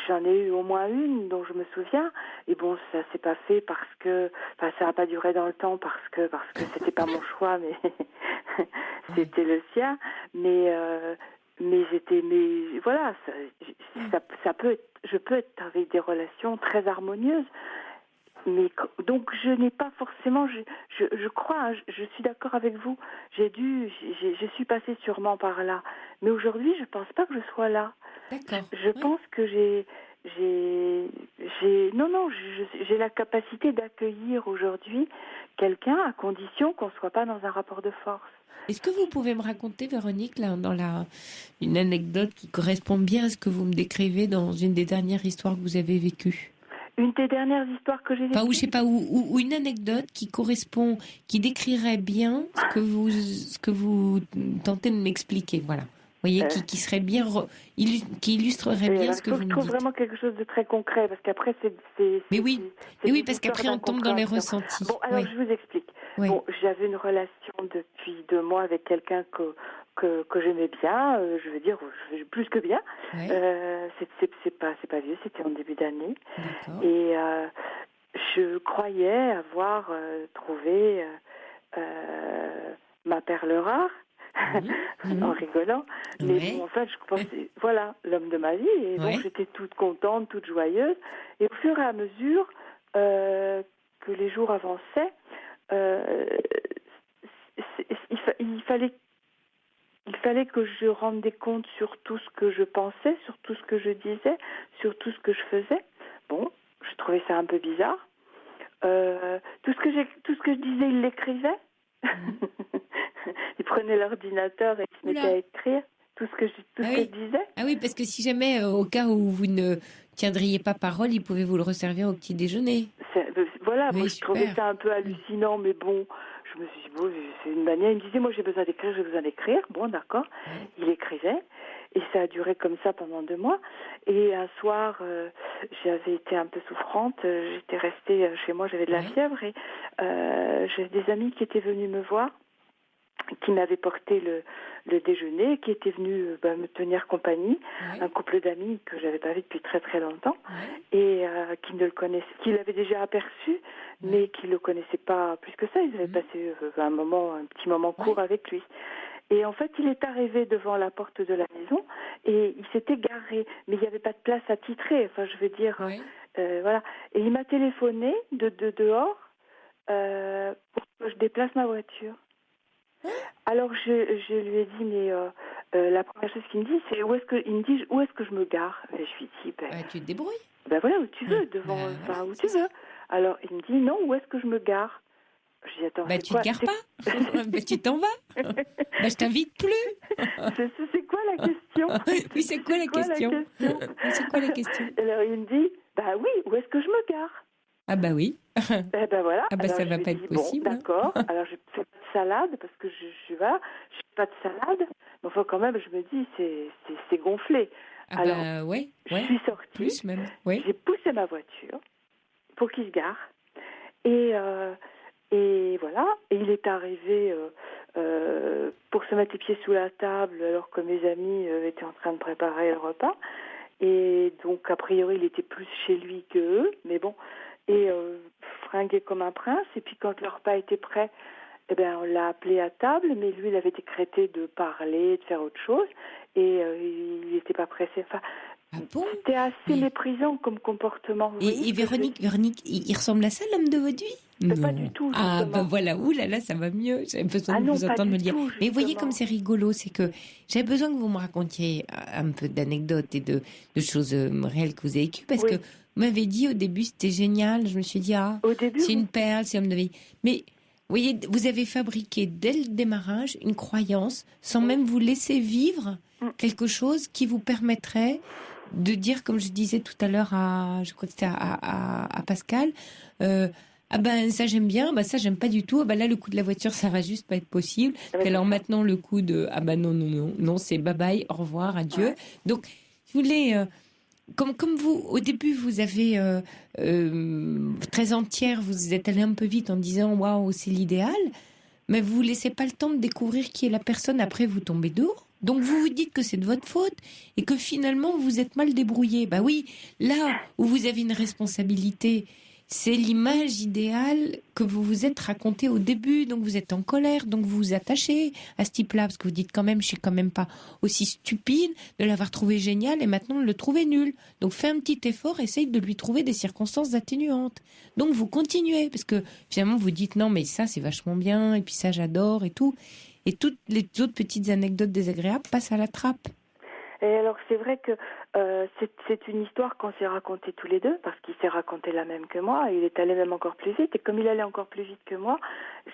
j'en ai eu au moins une dont je me souviens. Et bon, ça s'est pas fait parce que, ça n'a pas duré dans le temps parce que c'était pas mon choix, mais c'était le sien. Mais voilà, ça peut être, je peux être avec des relations très harmonieuses. Mais donc je n'ai pas forcément, je crois, je suis d'accord avec vous. Je suis passée sûrement par là, mais aujourd'hui je pense pas que je sois là. D'accord. Je pense que j'ai la capacité d'accueillir aujourd'hui quelqu'un à condition qu'on soit pas dans un rapport de force. Est-ce que vous pouvez me raconter, Véronique, là, une anecdote qui correspond bien à ce que vous me décrivez dans une des dernières histoires que vous avez vécues? Une des dernières histoires que j'ai vécues. Ou je sais pas, ou une anecdote qui décrirait bien ce que vous tentez de m'expliquer, voilà. Vous voyez, qui serait bien, qui illustrerait bien ce que vous me dites. Je trouve vraiment quelque chose de très concret, parce qu'après Mais oui, parce qu'après on tombe dans les ressentis. Bon, alors je vous explique. Oui. Bon, j'avais une relation depuis 2 mois avec quelqu'un que j'aimais bien, je veux dire plus que bien. Oui. C'est pas vieux, c'était en début d'année. D'accord. je croyais avoir trouvé ma perle rare. En rigolant, mais bon, en fait, je pensais, voilà, l'homme de ma vie, et donc j'étais toute contente, toute joyeuse, et au fur et à mesure que les jours avançaient, il fallait que je rende des comptes sur tout ce que je pensais, sur tout ce que je disais, sur tout ce que je faisais. Bon, je trouvais ça un peu bizarre. Tout ce que je disais, il l'écrivait. Ils prenaient l'ordinateur et ils se mettaient à écrire tout ce que je disais. Ah oui, parce que si jamais, au cas où vous ne tiendriez pas parole, ils pouvaient vous le resservir au petit déjeuner. Voilà, moi je trouvais ça un peu hallucinant, mais bon, je me suis dit, bon, c'est une manière. Il me disait, moi j'ai besoin d'écrire. Bon, d'accord. Il écrivait. Et ça a duré comme ça pendant 2 mois. Et un soir, j'avais été un peu souffrante. J'étais restée chez moi, j'avais de la fièvre. Et j'avais des amis qui étaient venus me voir, qui m'avaient porté le déjeuner, qui étaient venus me tenir compagnie. Un couple d'amis que je n'avais pas vu depuis très très longtemps. Et qui ne le connaissaient, qui l'avaient déjà aperçu, mais qui ne le connaissaient pas plus que ça. Ils avaient passé un petit moment court avec lui. Et en fait, il est arrivé devant la porte de la maison et il s'était garé. Mais il n'y avait pas de place attitrée. Enfin, je veux dire, voilà. Et il m'a téléphoné de dehors pour que je déplace ma voiture. Alors, je lui ai dit, mais la première chose qu'il me dit, c'est où est-ce que je me gare? Et je lui ai dit, tu te débrouilles. Voilà, où tu veux, où tu veux. Alors, il me dit, non, où est-ce que je me gare? Je dis, attends, tu te gares pas. Tu t'en vas. Je t'invite plus. C'est quoi la question? Oui, c'est quoi la question? C'est quoi la question? Alors il me dit, oui, où est-ce que je me gare? Ah bah oui. Voilà. Ah bah alors, ça va pas être possible. Bon, d'accord. Alors je fais pas de salade parce que je fais pas de salade. Mais enfin quand même, je me dis, c'est gonflé. Alors je suis sortie. Plus même. J'ai poussé ma voiture pour qu'il se gare. Et voilà, et il est arrivé pour se mettre les pieds sous la table alors que mes amis étaient en train de préparer le repas. Et donc, a priori, il était plus chez lui qu'eux, mais bon, et fringué comme un prince. Et puis, quand le repas était prêt, on l'a appelé à table, mais lui, il avait décrété de parler, de faire autre chose, et il n'était pas pressé. Enfin, c'était assez méprisant comme comportement. Et Véronique, il ressemble à ça, l'homme de votre vie? Non. Pas du tout, justement. Ah, ben voilà, oulala, ça va mieux. J'avais besoin de vous entendre me dire. Mais vous voyez comme c'est rigolo, c'est que j'avais besoin que vous me racontiez un peu d'anecdotes et de choses réelles que vous avez vécues, parce que vous m'avez dit au début, c'était génial. Je me suis dit, c'est une perle, c'est homme de vie. Mais vous voyez, vous avez fabriqué dès le démarrage une croyance, sans même vous laisser vivre quelque chose qui vous permettrait de dire, comme je disais tout à l'heure je crois que c'était à Pascal, ça j'aime bien, ça j'aime pas du tout, là le coup de la voiture ça va juste pas être possible. Et alors maintenant le coup de non, c'est bye bye, au revoir, adieu. Donc je voulais comme vous au début vous avez très entière, vous êtes allé un peu vite en disant waouh c'est l'idéal, mais vous vous laissez pas le temps de découvrir qui est la personne, après vous tombez dehors. Donc vous vous dites que c'est de votre faute et que finalement vous êtes mal débrouillé. Oui, là où vous avez une responsabilité, c'est l'image idéale que vous vous êtes racontée au début. Donc vous êtes en colère, donc vous vous attachez à ce type-là parce que vous dites quand même, je suis quand même pas aussi stupide de l'avoir trouvé génial et maintenant de le trouver nul. Donc fais un petit effort, essaye de lui trouver des circonstances atténuantes. Donc vous continuez parce que finalement vous dites non mais ça c'est vachement bien et puis ça j'adore et tout. Et toutes les autres petites anecdotes désagréables passent à la trappe. Et alors, c'est vrai que c'est une histoire qu'on s'est racontée tous les deux, parce qu'il s'est raconté la même que moi, et il est allé même encore plus vite. Et comme il allait encore plus vite que moi,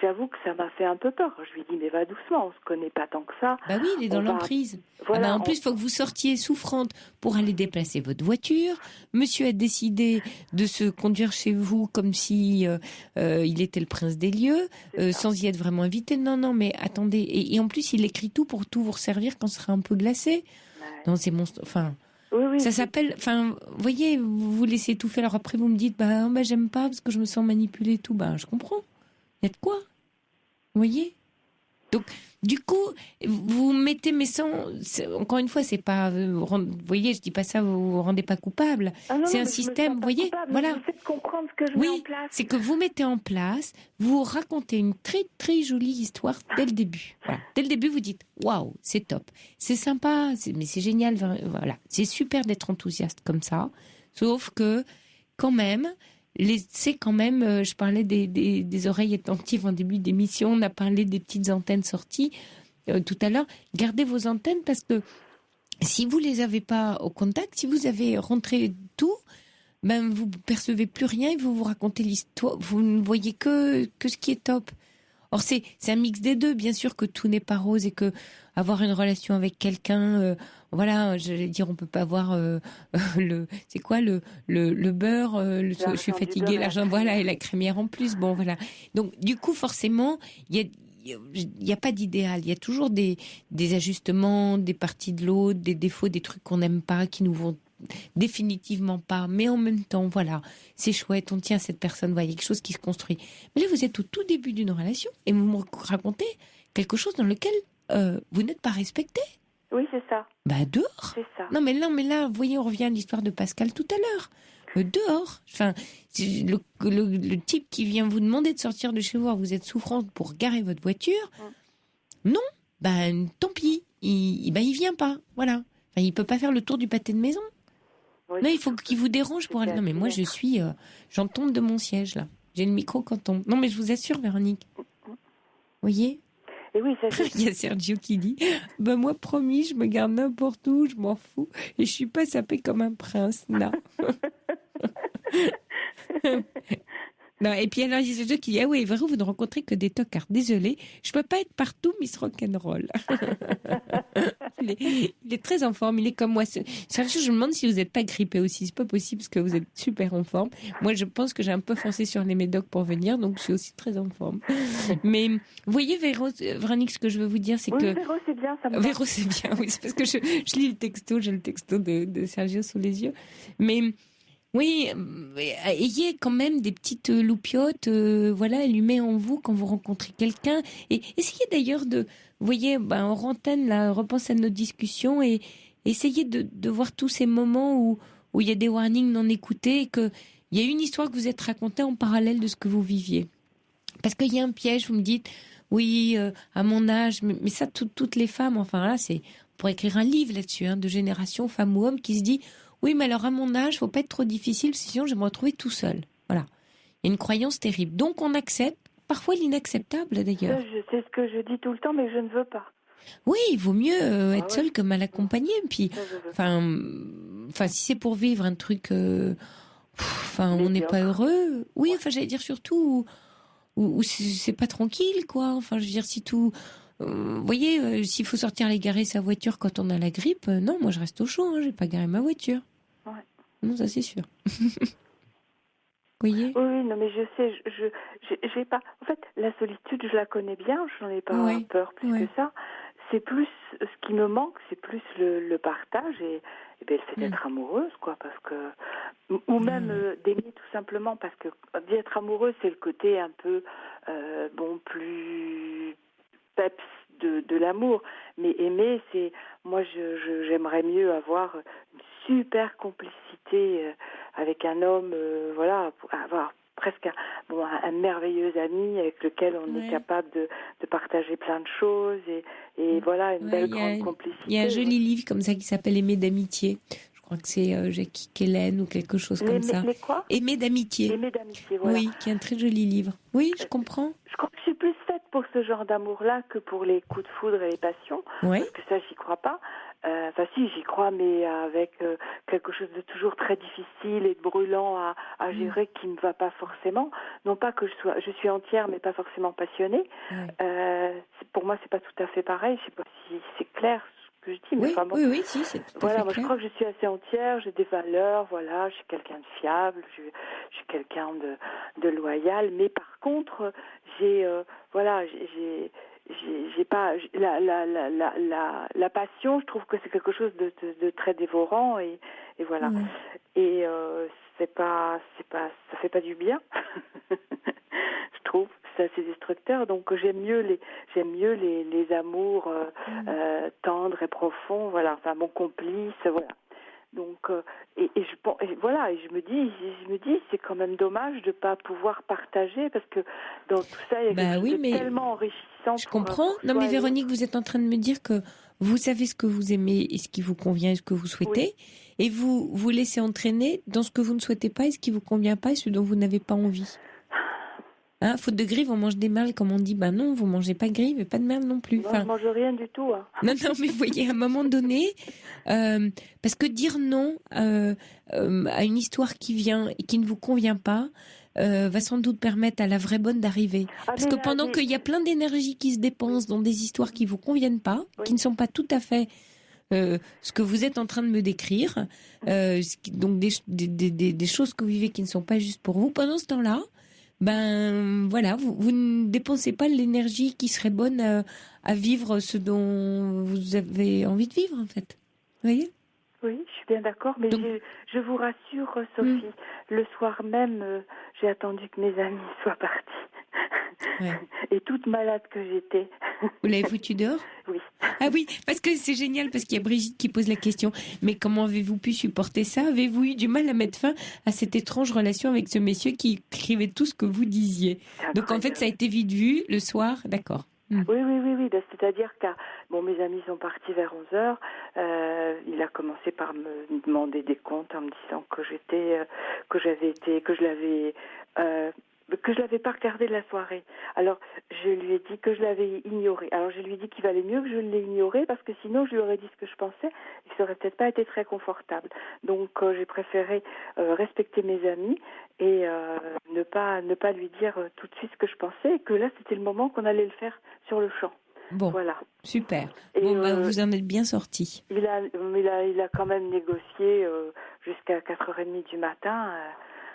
j'avoue que ça m'a fait un peu peur. Je lui ai dit, mais va doucement, on se connaît pas tant que ça. Oui, il est dans l'emprise. Voilà, en plus, il faut que vous sortiez souffrante pour aller déplacer votre voiture. Monsieur a décidé de se conduire chez vous comme si il était le prince des lieux, sans y être vraiment invité. Non, mais attendez. Et en plus, il écrit tout pour tout vous resservir quand ce sera un peu glacé. Non, c'est monstre. Enfin, ça s'appelle. Enfin, vous voyez, vous laissez tout faire. Alors après, vous me dites, j'aime pas parce que je me sens manipulée et tout. Je comprends. Il y a de quoi. Vous voyez. Donc, du coup, vous mettez, mais sans, encore une fois, c'est pas, vous voyez, je dis pas ça, vous vous rendez pas coupable. C'est un système, vous voyez, voilà. J'essaie de comprendre ce que je Oui, mets en place. c'est que vous mettez en place, vous racontez une très très jolie histoire dès le début. Voilà. Dès le début, vous dites, waouh, c'est top, c'est sympa, mais c'est génial, voilà. C'est super d'être enthousiaste comme ça. Sauf que, quand même, c'est quand même, je parlais des oreilles attentives en début d'émission, on a parlé des petites antennes sorties tout à l'heure. Gardez vos antennes parce que si vous les avez pas au contact, si vous avez rentré tout, ben vous percevez plus rien et vous racontez l'histoire, vous ne voyez que ce qui est top. Or c'est un mix des deux, bien sûr que tout n'est pas rose et que avoir une relation avec quelqu'un, voilà, j'allais dire on peut pas avoir c'est quoi le beurre, je suis fatiguée, l'argent, voilà, et la crémière en plus, bon voilà. Donc du coup forcément il y a pas d'idéal, il y a toujours des ajustements, des parties de l'autre, des défauts, des trucs qu'on n'aime pas, qui nous vont définitivement pas, mais en même temps, voilà, c'est chouette, on tient à cette personne, voilà, il y a quelque chose qui se construit. Mais là, vous êtes au tout début d'une relation et vous me racontez quelque chose dans lequel vous n'êtes pas respecté. Oui, c'est ça. Bah, dehors. C'est ça. Non, mais là, vous voyez, on revient à l'histoire de Pascal tout à l'heure. Dehors. Enfin, le type qui vient vous demander de sortir de chez vous, vous êtes souffrante pour garer votre voiture. Non, ben, tant pis. Il vient pas. Voilà. Enfin, il peut pas faire le tour du pâté de maison. Oui, non, il faut qu'il vous dérange pour aller. Non, mais moi, j'en tombe de mon siège, là. J'ai le micro quand tombe. Non, mais je vous assure, Véronique. Vous voyez? Et oui, ça, il y a Sergio qui dit, ben moi, promis, je me garde n'importe où, je m'en fous. Et je suis pas sapée comme un prince, là. Non, et puis alors, il y a Sergio qui dit, ah oui, vous ne rencontrez que des tocards. Désolé, je peux pas être partout Miss Rock'n'Roll. il est très en forme, il est comme moi. Sergio, je me demande si vous n'êtes pas grippé aussi. C'est pas possible parce que vous êtes super en forme. Moi, je pense que j'ai un peu foncé sur les médocs pour venir, donc je suis aussi très en forme. Mais vous voyez, Véronique, ce que je veux vous dire, c'est que... Véro, c'est bien, ça me Véro, c'est bien, oui, c'est parce que je lis le texto, j'ai le texto de Sergio sous les yeux. Mais... oui, ayez quand même des petites loupiotes, voilà, allumées en vous quand vous rencontrez quelqu'un. Et essayez d'ailleurs vous voyez, en antenne, là, repensez à notre discussion et essayez de voir tous ces moments où il y a des warnings non écoutés et qu'il y a une histoire que vous êtes racontée en parallèle de ce que vous viviez. Parce qu'il y a un piège, vous me dites, oui, à mon âge, mais ça, toutes les femmes, enfin là, on pourrait écrire un livre là-dessus, de génération, femme ou homme, qui se dit... oui, mais alors à mon âge, faut pas être trop difficile, sinon je vais me retrouver tout seul. Voilà. Il y a une croyance terrible. Donc on accepte, parfois l'inacceptable d'ailleurs. C'est ce que je dis tout le temps, mais je ne veux pas. Oui, il vaut mieux être seul que mal accompagné. Puis, enfin, si c'est pour vivre un truc, on n'est pas heureux. Oui, enfin, j'allais dire surtout où c'est pas tranquille, quoi. Enfin, je veux dire, si tout. Vous voyez, s'il faut sortir aller garer sa voiture quand on a la grippe, non, moi je reste au chaud, je vais pas garer ma voiture. Ouais. Non, ça c'est sûr. Vous voyez? Oui, non, mais je sais, j'ai pas. En fait, la solitude, je la connais bien, je n'en ai pas peur plus que ça. C'est plus ce qui me manque, c'est plus le partage et le fait d'être amoureuse, quoi, parce que ou même d'aimer tout simplement, parce que d'être amoureuse, c'est le côté un peu plus peps de l'amour, mais aimer, c'est moi j'aimerais mieux avoir une super complicité avec un homme, voilà, pour avoir presque un merveilleux ami avec lequel on est capable de partager plein de choses et voilà, une belle grande complicité. Il y a un joli livre comme ça qui s'appelle Aimer d'amitié. Je crois que c'est Jackie Kellen ou quelque chose comme ça. Les quoi? Aimer d'amitié. Aimer d'amitié, voilà. Oui, qui est un très joli livre. Oui, je comprends. Je crois que je suis plus faite pour ce genre d'amour-là que pour les coups de foudre et les passions. Ouais. Parce que ça, j'y crois pas. Enfin, si, j'y crois, mais avec quelque chose de toujours très difficile et de brûlant à gérer qui ne me va pas forcément. Non pas que je suis entière, mais pas forcément passionnée. Pour moi, c'est pas tout à fait pareil. Je sais pas si c'est clair ce que je dis. Mais oui, si, c'est tout à fait moi, clair. je crois que je suis assez entière, j'ai des valeurs, voilà, je suis quelqu'un de fiable, je suis quelqu'un de loyal, mais par contre, j'ai pas la passion, je trouve que c'est quelque chose de très dévorant et voilà. Ça fait pas du bien. Je trouve, assez destructeurs. Donc j'aime mieux les amours tendres et profonds. Voilà, enfin mon complice, voilà. Donc je me dis c'est quand même dommage de pas pouvoir partager, parce que dans tout ça il y a quelque chose de tellement enrichissant. Je comprends. Non mais Véronique, vous êtes en train de me dire que vous savez ce que vous aimez et ce qui vous convient et ce que vous souhaitez, et vous vous laissez entraîner dans ce que vous ne souhaitez pas et ce qui vous convient pas et ce dont vous n'avez pas envie. Faute de grive, on mange des merles, comme on dit. Ben non, vous mangez pas de grive et pas de merles non plus. Moi, je mange rien du tout. Hein. Non, mais vous voyez, à un moment donné, parce que dire non à une histoire qui vient et qui ne vous convient pas, va sans doute permettre à la vraie bonne d'arriver. Parce que pendant qu'il y a plein d'énergie qui se dépense dans des histoires qui vous conviennent pas, qui ne sont pas tout à fait ce que vous êtes en train de me décrire, donc des choses que vous vivez qui ne sont pas justes pour vous, pendant ce temps-là, voilà, vous ne dépensez pas l'énergie qui serait bonne à vivre ce dont vous avez envie de vivre, en fait. Vous voyez ? Oui, je suis bien d'accord, mais donc, je vous rassure, Sophie, le soir même, j'ai attendu que mes amis soient partis. Ouais. Et toute malade que j'étais. Vous l'avez foutu dehors ? Oui. Ah oui, parce que c'est génial, parce qu'il y a Brigitte qui pose la question. Mais comment avez-vous pu supporter ça ? Avez-vous eu du mal à mettre fin à cette étrange relation avec ce monsieur qui écrivait tout ce que vous disiez ? Donc en fait, ça a été vite vu le soir, d'accord. Oui. C'est-à-dire que mes amis sont partis vers 11h. Il a commencé par me demander des comptes en me disant que je l'avais pas regardé la soirée. Alors, je lui ai dit que je l'avais ignoré. Alors, je lui ai dit qu'il valait mieux que je l'ai ignoré, parce que sinon, je lui aurais dit ce que je pensais et ça aurait peut-être pas été très confortable. Donc, j'ai préféré respecter mes amis et ne pas lui dire tout de suite ce que je pensais, et que là, c'était le moment qu'on allait le faire sur le champ. Bon, voilà. Super. Et vous en êtes bien sortis. Il a quand même négocié jusqu'à 4h30 du matin.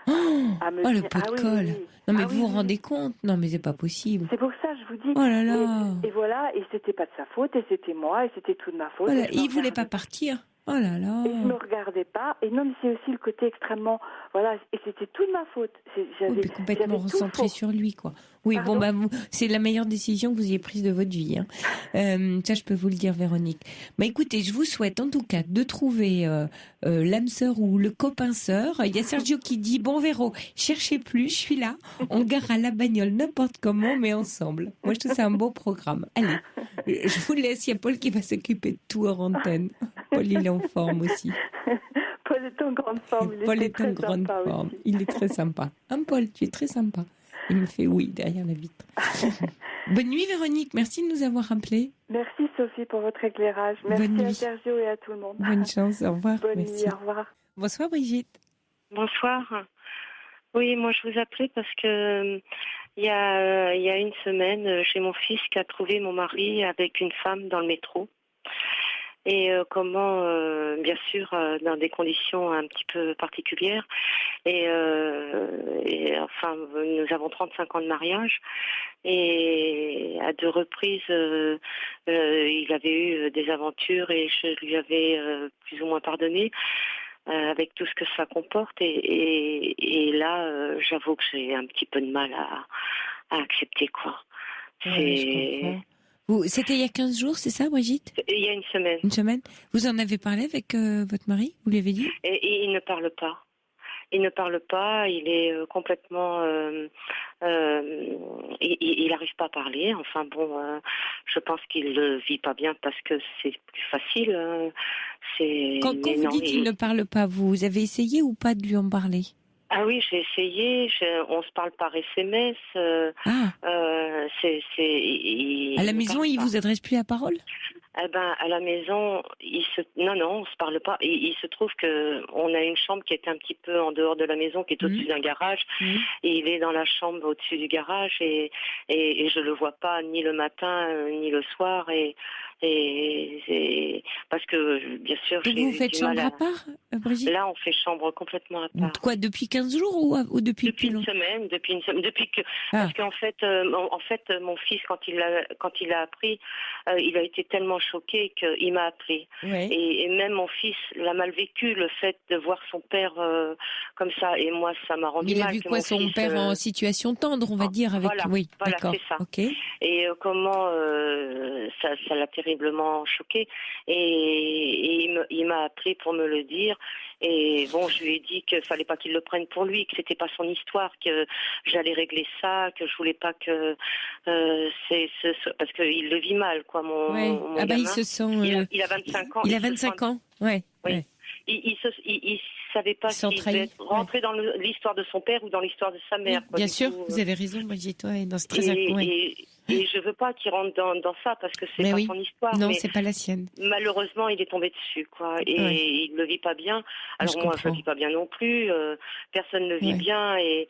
Le pot de colle. Oui. Non mais vous vous rendez compte ? Non mais c'est pas possible. C'est pour ça je vous dis. Oh là là. Et voilà, et c'était pas de sa faute, et c'était moi, et c'était tout de ma faute. Voilà. Et il voulait pas partir. Oh là là. Et je me regardais pas. Et non, mais c'est aussi le côté extrêmement, voilà, et c'était tout de ma faute. J'avais complètement recentré sur lui, quoi. Oui, pardon. C'est la meilleure décision que vous ayez prise de votre vie. Ça, je peux vous le dire, Véronique. Écoutez, je vous souhaite en tout cas de trouver l'âme sœur ou le copain sœur. Il y a Sergio qui dit, bon Véro, cherchez plus, je suis là. On garera la bagnole n'importe comment, mais ensemble. Moi, je trouve ça un beau programme. Allez, je vous laisse. Il y a Paul qui va s'occuper de tout hors antenne. Paul, il est en forme aussi. Paul est en grande forme. Paul est en grande forme. Il est très sympa. Paul, tu es très sympa. Il me fait oui derrière la vitre. Bonne nuit Véronique, merci de nous avoir appelés. Merci Sophie pour votre éclairage. Merci à Sergio et à tout le monde. Bonne chance, au revoir. Bonne nuit, au revoir. Bonsoir Brigitte. Bonsoir. Oui, moi je vous appelais parce que il y a une semaine, j'ai mon fils qui a trouvé mon mari avec une femme dans le métro. Et bien sûr, dans des conditions un petit peu particulières. Et enfin, nous avons 35 ans de mariage. Et à 2 reprises, il avait eu des aventures et je lui avais plus ou moins pardonné. Avec tout ce que ça comporte. Et là, j'avoue que j'ai un petit peu de mal à accepter, quoi. C'était il y a 15 jours, c'est ça, Brigitte ? Il y a une semaine. Une semaine ? Vous en avez parlé avec votre mari ? Vous lui avez dit ? Et il ne parle pas. Il ne parle pas, il est complètement... il n'arrive pas à parler. Enfin bon, je pense qu'il ne vit pas bien parce que c'est plus facile. Quand vous dites qu'il ne parle pas, vous avez essayé ou pas de lui en parler ? Ah oui, j'ai essayé. On se parle par SMS. À la maison, il vous adresse plus la parole ? À la maison, non, on se parle pas. Il se trouve que on a une chambre qui est un petit peu en dehors de la maison, qui est au-dessus d'un garage. Et il est dans la chambre au-dessus du garage et je le vois pas ni le matin ni le soir. Et Et parce que, bien sûr, Donc vous faites chambre à part, Brigitte? Là, on fait chambre complètement à part. Quoi, depuis 15 jours ou depuis plus long? Depuis une semaine, parce qu'en fait, mon fils, quand il a appris, il a été tellement choqué qu'il m'a appelé. Ouais. Et même mon fils l'a mal vécu, le fait de voir son père comme ça. Et moi, ça m'a rendu mal. Il a vu quoi, son père en situation tendre, on va dire, avec. Voilà, oui, voilà, d'accord. c'est ça. Okay. Et comment ça l'a terriblement choqué. Et il m'a appelé pour me le dire. Et bon, je lui ai dit qu'il fallait pas qu'il le prenne pour lui, que c'était pas son histoire, que j'allais régler ça, que je voulais pas que parce qu'il le vit mal, quoi, mon gamin. Il se sent. Il a 25 ans. Il a 25 ans, ouais. Oui. Ouais. Il savait pas s'il devait rentrer dans l'histoire de son père ou dans l'histoire de sa mère. Quoi, bien sûr, vous avez raison, Brigitte, dans ce très et je veux pas qu'il rentre dans ça parce que c'est pas son histoire. Non, mais c'est pas la sienne. Malheureusement, il est tombé dessus, quoi. Et il le vit pas bien. Alors moi, je le vis pas bien non plus. Personne ne vit bien et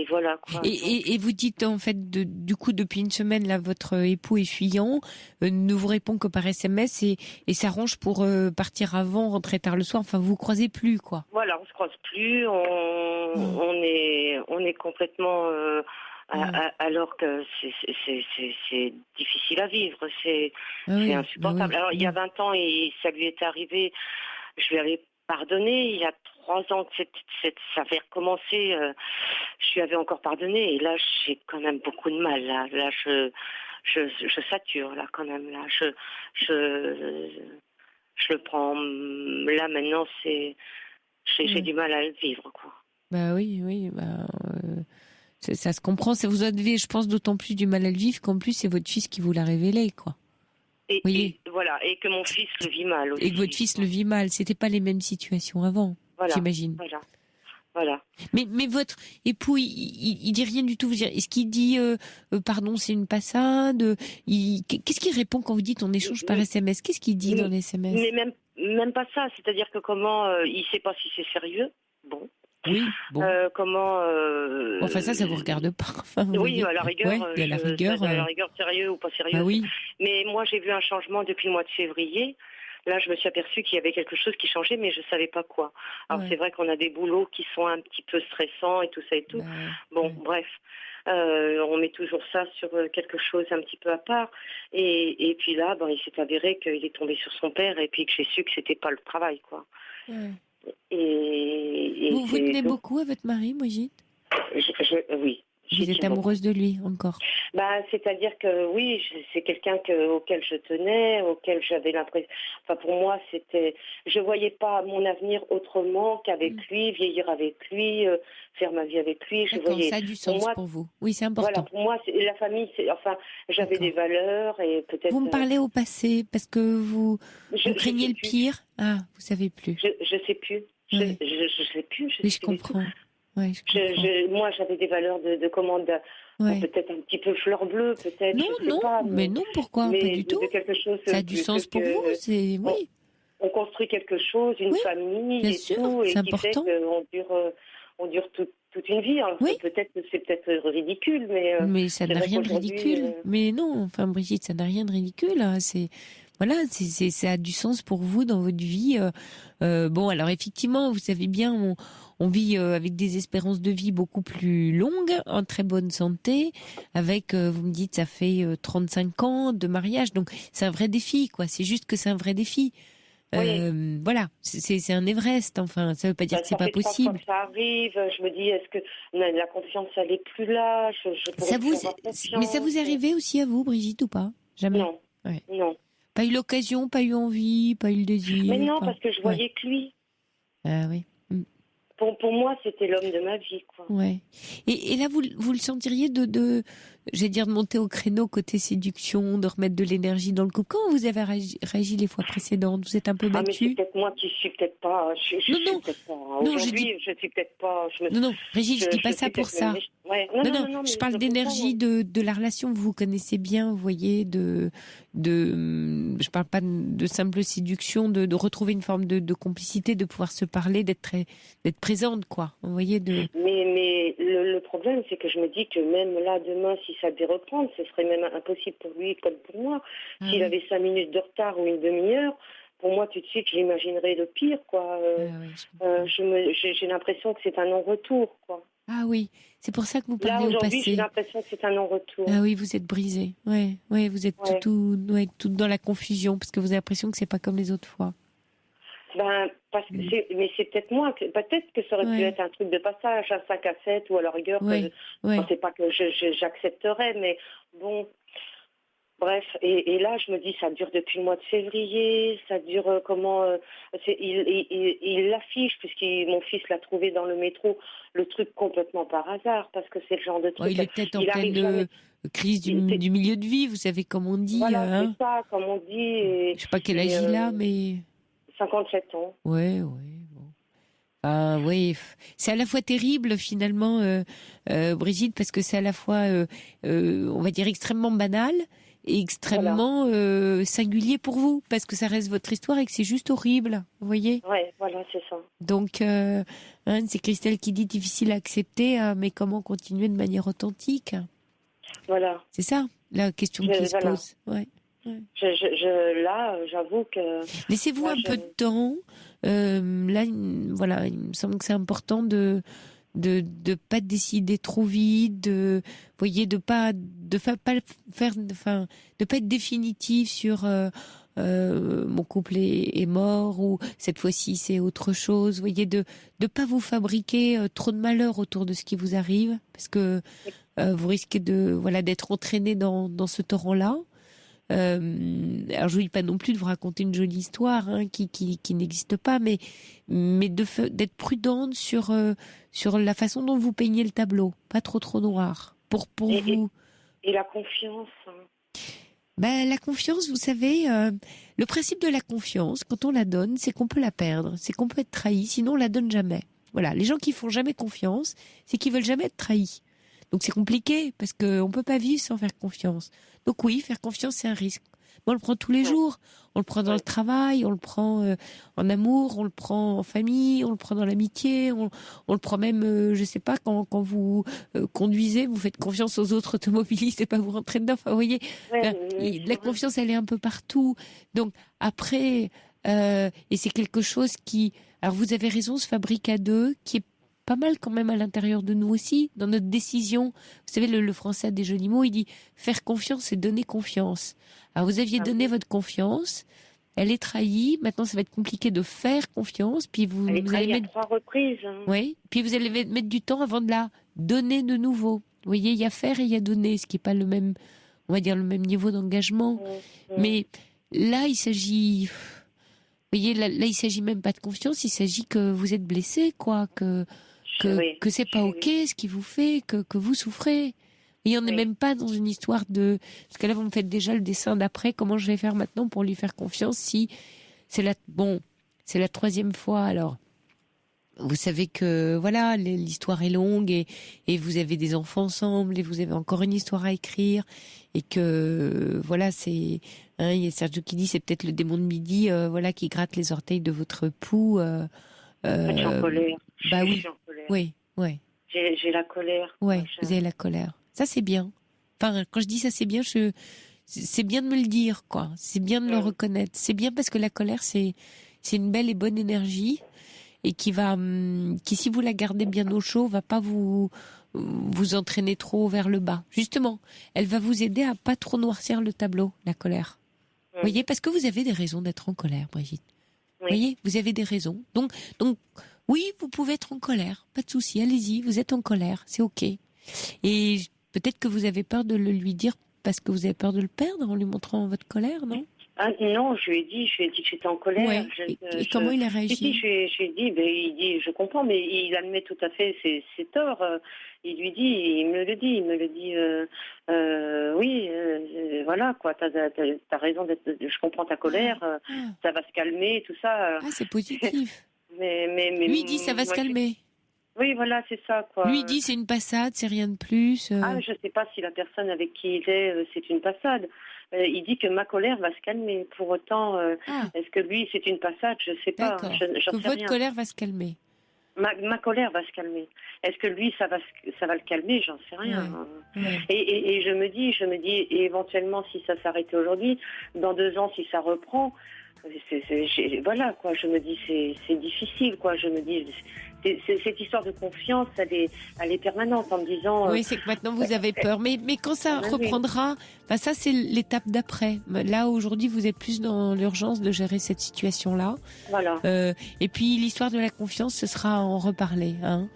voilà, quoi. Et vous dites, en fait, du coup, depuis une semaine, là, votre époux est fuyant, ne vous répond que par SMS et s'arrange pour partir avant, rentrer tard le soir. Enfin, vous vous croisez plus, quoi. Voilà, on se croise plus. On est complètement. Alors que c'est difficile à vivre, c'est insupportable. Alors il y a 20 ans, et ça lui était arrivé, je lui avais pardonné. Il y a 3 ans que ça avait recommencé, je lui avais encore pardonné. Et là, j'ai quand même beaucoup de mal. Là, je sature, là, quand même. Là, je le prends. Là, maintenant, j'ai du mal à le vivre, quoi. Bah oui. Ça se comprend. Vous avez, je pense, d'autant plus du mal à le vivre qu'en plus, c'est votre fils qui vous l'a révélé, quoi. Et voilà, et que mon fils le vit mal aussi. Et que votre fils le vit mal. C'était pas les mêmes situations avant, j'imagine. Voilà. Mais votre époux, il dit rien du tout. Est-ce qu'il dit pardon, c'est une passade? Qu'est-ce qu'il répond quand vous dites on échange par SMS? Qu'est-ce qu'il dit dans les SMS? Mais même pas ça. C'est-à-dire que comment il sait pas si c'est sérieux. Bon. Oui, bon. Comment enfin ça vous regarde pas. Enfin, oui, à la rigueur, à la rigueur, sérieux ou pas sérieux. Bah oui. Mais moi, j'ai vu un changement depuis le mois de février. Là, je me suis aperçue qu'il y avait quelque chose qui changeait, mais je savais pas quoi. Alors c'est vrai qu'on a des boulots qui sont un petit peu stressants et tout ça et tout. Bref. On met toujours ça sur quelque chose un petit peu à part. Et puis là, il s'est avéré qu'il est tombé sur son père et puis que j'ai su que c'était pas le travail, quoi. Ouais. Et vous tenez beaucoup à votre mari, Brigitte? Oui. Vous êtes amoureuse de lui encore? C'est-à-dire que oui, c'est quelqu'un auquel je tenais, auquel j'avais l'impression. Enfin, pour moi, je voyais pas mon avenir autrement qu'avec lui, vieillir avec lui, faire ma vie avec lui. Ça a du sens pour vous. Oui, c'est important. Voilà, pour moi, la famille, j'avais des valeurs et peut-être. Vous me parlez au passé parce que vous craignez le pire. Ah, vous savez plus. Je sais plus. Ouais. Je sais plus. Oui, je comprends. Ouais, je comprends. Moi, j'avais des valeurs de commande, peut-être un petit peu fleur bleue, peut-être. Non, mais non, pourquoi? Pas du tout. Quelque chose ça a du sens pour vous, c'est oui. On construit quelque chose, une famille bien et sûr, tout, et c'est qui fait qu'on dure toute une vie. Alors, c'est peut-être ridicule, mais ça n'a rien de ridicule. Mais non, enfin Brigitte, ça n'a rien de ridicule. Hein. Ça a du sens pour vous dans votre vie. Bon, alors effectivement, vous savez bien, on vit avec des espérances de vie beaucoup plus longues, en très bonne santé, avec, vous me dites, ça fait 35 ans de mariage, donc c'est un vrai défi, quoi. C'est juste que c'est un vrai défi. Voilà, c'est un Everest, enfin, ça veut pas dire que c'est pas possible. Ça arrive, je me dis, est-ce que la confiance, elle est plus là? Mais ça vous est arrivé aussi à vous, Brigitte, ou pas? Jamais? Non. Non. Pas eu l'occasion, pas eu envie, pas eu le désir? Mais non, parce que je voyais que lui. Ah oui. Pour moi, c'était l'homme de ma vie, quoi. Ouais. Et là, vous le sentiriez j'allais dire, de monter au créneau côté séduction, de remettre de l'énergie dans le couple. Quand vous avez réagi les fois précédentes, vous êtes un peu battue? Mais c'est peut-être moi qui suis peut-être pas. Je suis peut-être pas. Aujourd'hui, je suis peut-être pas. Non, Brigitte, je dis pas ça pour ça. Non, je parle d'énergie de la relation que vous connaissez bien, vous voyez, je parle pas de simple séduction, de retrouver une forme de complicité, de pouvoir se parler, d'être présente, quoi. Vous voyez, Mais le problème, c'est que je me dis que même là, demain, si si ça devait reprendre, ce serait même impossible pour lui comme pour moi. S'il avait 5 minutes de retard ou une demi-heure, pour moi, tout de suite, j'imaginerais le pire, quoi. J'ai l'impression que c'est un non-retour, quoi. Ah oui, c'est pour ça que vous Là, parlez au aujourd'hui, passé. j'ai l'impression que c'est un non-retour. Ah oui, vous êtes brisé. Ouais, vous êtes tout dans la confusion parce que vous avez l'impression que c'est pas comme les autres fois. Mais c'est peut-être moi, peut-être que ça aurait pu être un truc de passage, un 5 à 7 ou à la rigueur, je pensais pas que j'accepterais, mais bon, bref. Et là, je me dis, ça dure depuis le mois de février, ça dure il l'affiche, mon fils l'a trouvé dans le métro, le truc complètement par hasard, parce que c'est le genre de truc... il est peut-être en pleine crise du milieu de vie, vous savez, comme on dit. Voilà, c'est ça, comme on dit. Je sais pas quel âge il a, mais... 57 ans. Ouais, bon. Oui, c'est à la fois terrible finalement, Brigitte, parce que c'est à la fois, on va dire, extrêmement banal et extrêmement singulier pour vous, parce que ça reste votre histoire et que c'est juste horrible, vous voyez ? Ouais, voilà, c'est ça. Donc, c'est Christelle qui dit difficile à accepter, mais comment continuer de manière authentique ? Voilà. C'est ça, la question qui se pose. Ouais. Là, j'avoue que... Laissez-vous un peu de temps. Là, voilà, il me semble que c'est important de pas décider trop vite, de pas être définitif sur mon couple est mort ou cette fois-ci c'est autre chose. Vous voyez, de pas vous fabriquer trop de malheur autour de ce qui vous arrive, parce que vous risquez d'être entraîné dans ce torrent-là. Alors je vous dis pas non plus de vous raconter une jolie histoire qui n'existe pas, mais d'être prudente sur la façon dont vous peignez le tableau, pas trop noir pour vous. Et la confiance. La confiance, vous savez, le principe de la confiance, quand on la donne, c'est qu'on peut la perdre, c'est qu'on peut être trahi, sinon on la donne jamais. Voilà, les gens qui font jamais confiance, c'est qu'ils veulent jamais être trahis. Donc c'est compliqué parce qu'on peut pas vivre sans faire confiance. Donc oui, faire confiance, c'est un risque. Mais on le prend tous les jours. On le prend dans le travail, on le prend en amour, on le prend en famille, on le prend dans l'amitié, on le prend même, je sais pas, quand vous conduisez, vous faites confiance aux autres automobilistes et pas vous rentrer dedans. Enfin, vous voyez, la confiance, elle est un peu partout. Donc après, et c'est quelque chose qui, alors vous avez raison, se fabrique à deux, qui est pas mal quand même à l'intérieur de nous aussi, dans notre décision. Vous savez, le français a des jolis mots, il dit « faire confiance, c'est donner confiance ». Alors vous aviez donné votre confiance, elle est trahie, maintenant ça va être compliqué de faire confiance, puis vous allez mettre... à 3 reprises. Oui, puis vous allez mettre du temps avant de la donner de nouveau. Vous voyez, il y a faire et il y a donner, ce qui n'est pas le même, on va dire, le même niveau d'engagement. Mais là, il s'agit... Vous voyez, là, il s'agit même pas de confiance, il s'agit que vous êtes blessé, quoi, que c'est pas ok ce qui vous fait, que vous souffrez. Et on n'est même pas dans une histoire de... Parce que là, vous me faites déjà le dessin d'après, comment je vais faire maintenant pour lui faire confiance si c'est la 3e fois, alors. Vous savez que, voilà, l'histoire est longue et vous avez des enfants ensemble et vous avez encore une histoire à écrire et que, voilà, c'est... il y a Sergio qui dit, c'est peut-être le démon de midi, qui gratte les orteils de votre époux. Je suis en colère. Oui. Je suis en colère. Oui. J'ai la colère. Oui, vous avez la colère. Ça, c'est bien. Enfin, quand je dis ça, c'est bien, c'est bien de me le dire, quoi. C'est bien de le reconnaître. C'est bien parce que la colère, c'est une belle et bonne énergie et qui, si vous la gardez bien au chaud, va pas vous entraîner trop vers le bas. Justement, elle va vous aider à pas trop noircir le tableau, la colère. Vous voyez, parce que vous avez des raisons d'être en colère, Brigitte. Vous voyez, vous avez des raisons. Donc, oui, vous pouvez être en colère, pas de souci, allez-y, vous êtes en colère, c'est ok. Et peut-être que vous avez peur de le lui dire parce que vous avez peur de le perdre en lui montrant votre colère, non ? Non, je lui ai dit que j'étais en colère. Ouais. Et comment il a réagi ? Je lui ai dit, il dit, je comprends, mais il admet tout à fait ses torts. Il me le dit, oui, voilà, quoi, t'as raison je comprends ta colère, ça va se calmer, tout ça. Ah, c'est positif. mais lui dit, ça va se calmer. Oui, voilà, c'est ça, quoi. Lui dit, c'est une passade, c'est rien de plus. Je sais pas si la personne avec qui il est, c'est une passade. Il dit que ma colère va se calmer. Pour autant, est-ce que lui, c'est une passade ? Je sais pas. D'accord. J'en sais que votre rien. colère va se calmer. Ma colère va se calmer. Est-ce que lui, ça va le calmer? J'en sais rien. Ouais. Et je me dis, et éventuellement, si ça s'arrêtait aujourd'hui, dans 2 ans, si ça reprend, voilà, quoi. Je me dis, c'est difficile, quoi. Je me dis, cette histoire de confiance, elle est permanente en me disant. Oui, c'est que maintenant vous avez peur. Mais quand ça reprendra, bah ça c'est l'étape d'après. Là aujourd'hui, vous êtes plus dans l'urgence de gérer cette situation-là. Voilà. Et puis l'histoire de la confiance, ce sera à en reparler. Hein.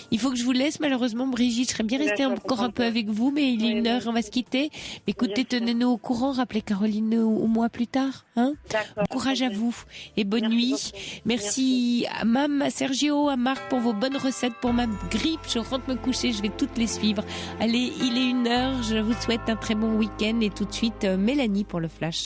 Il faut que je vous laisse malheureusement, Brigitte. Je serais bien restée encore un peu avec vous, mais il est 1h, on va se quitter. Écoutez, tenez-nous au courant. Rappelez Caroline au mois plus tard. Hein. Bon courage à vous et bonne nuit. Merci à Mam, à Sergio, à Marc pour vos bonnes recettes pour ma grippe. Je rentre me coucher, je vais toutes les suivre. Allez, il est 1h. Je vous souhaite un très bon week-end et tout de suite Mélanie pour le flash.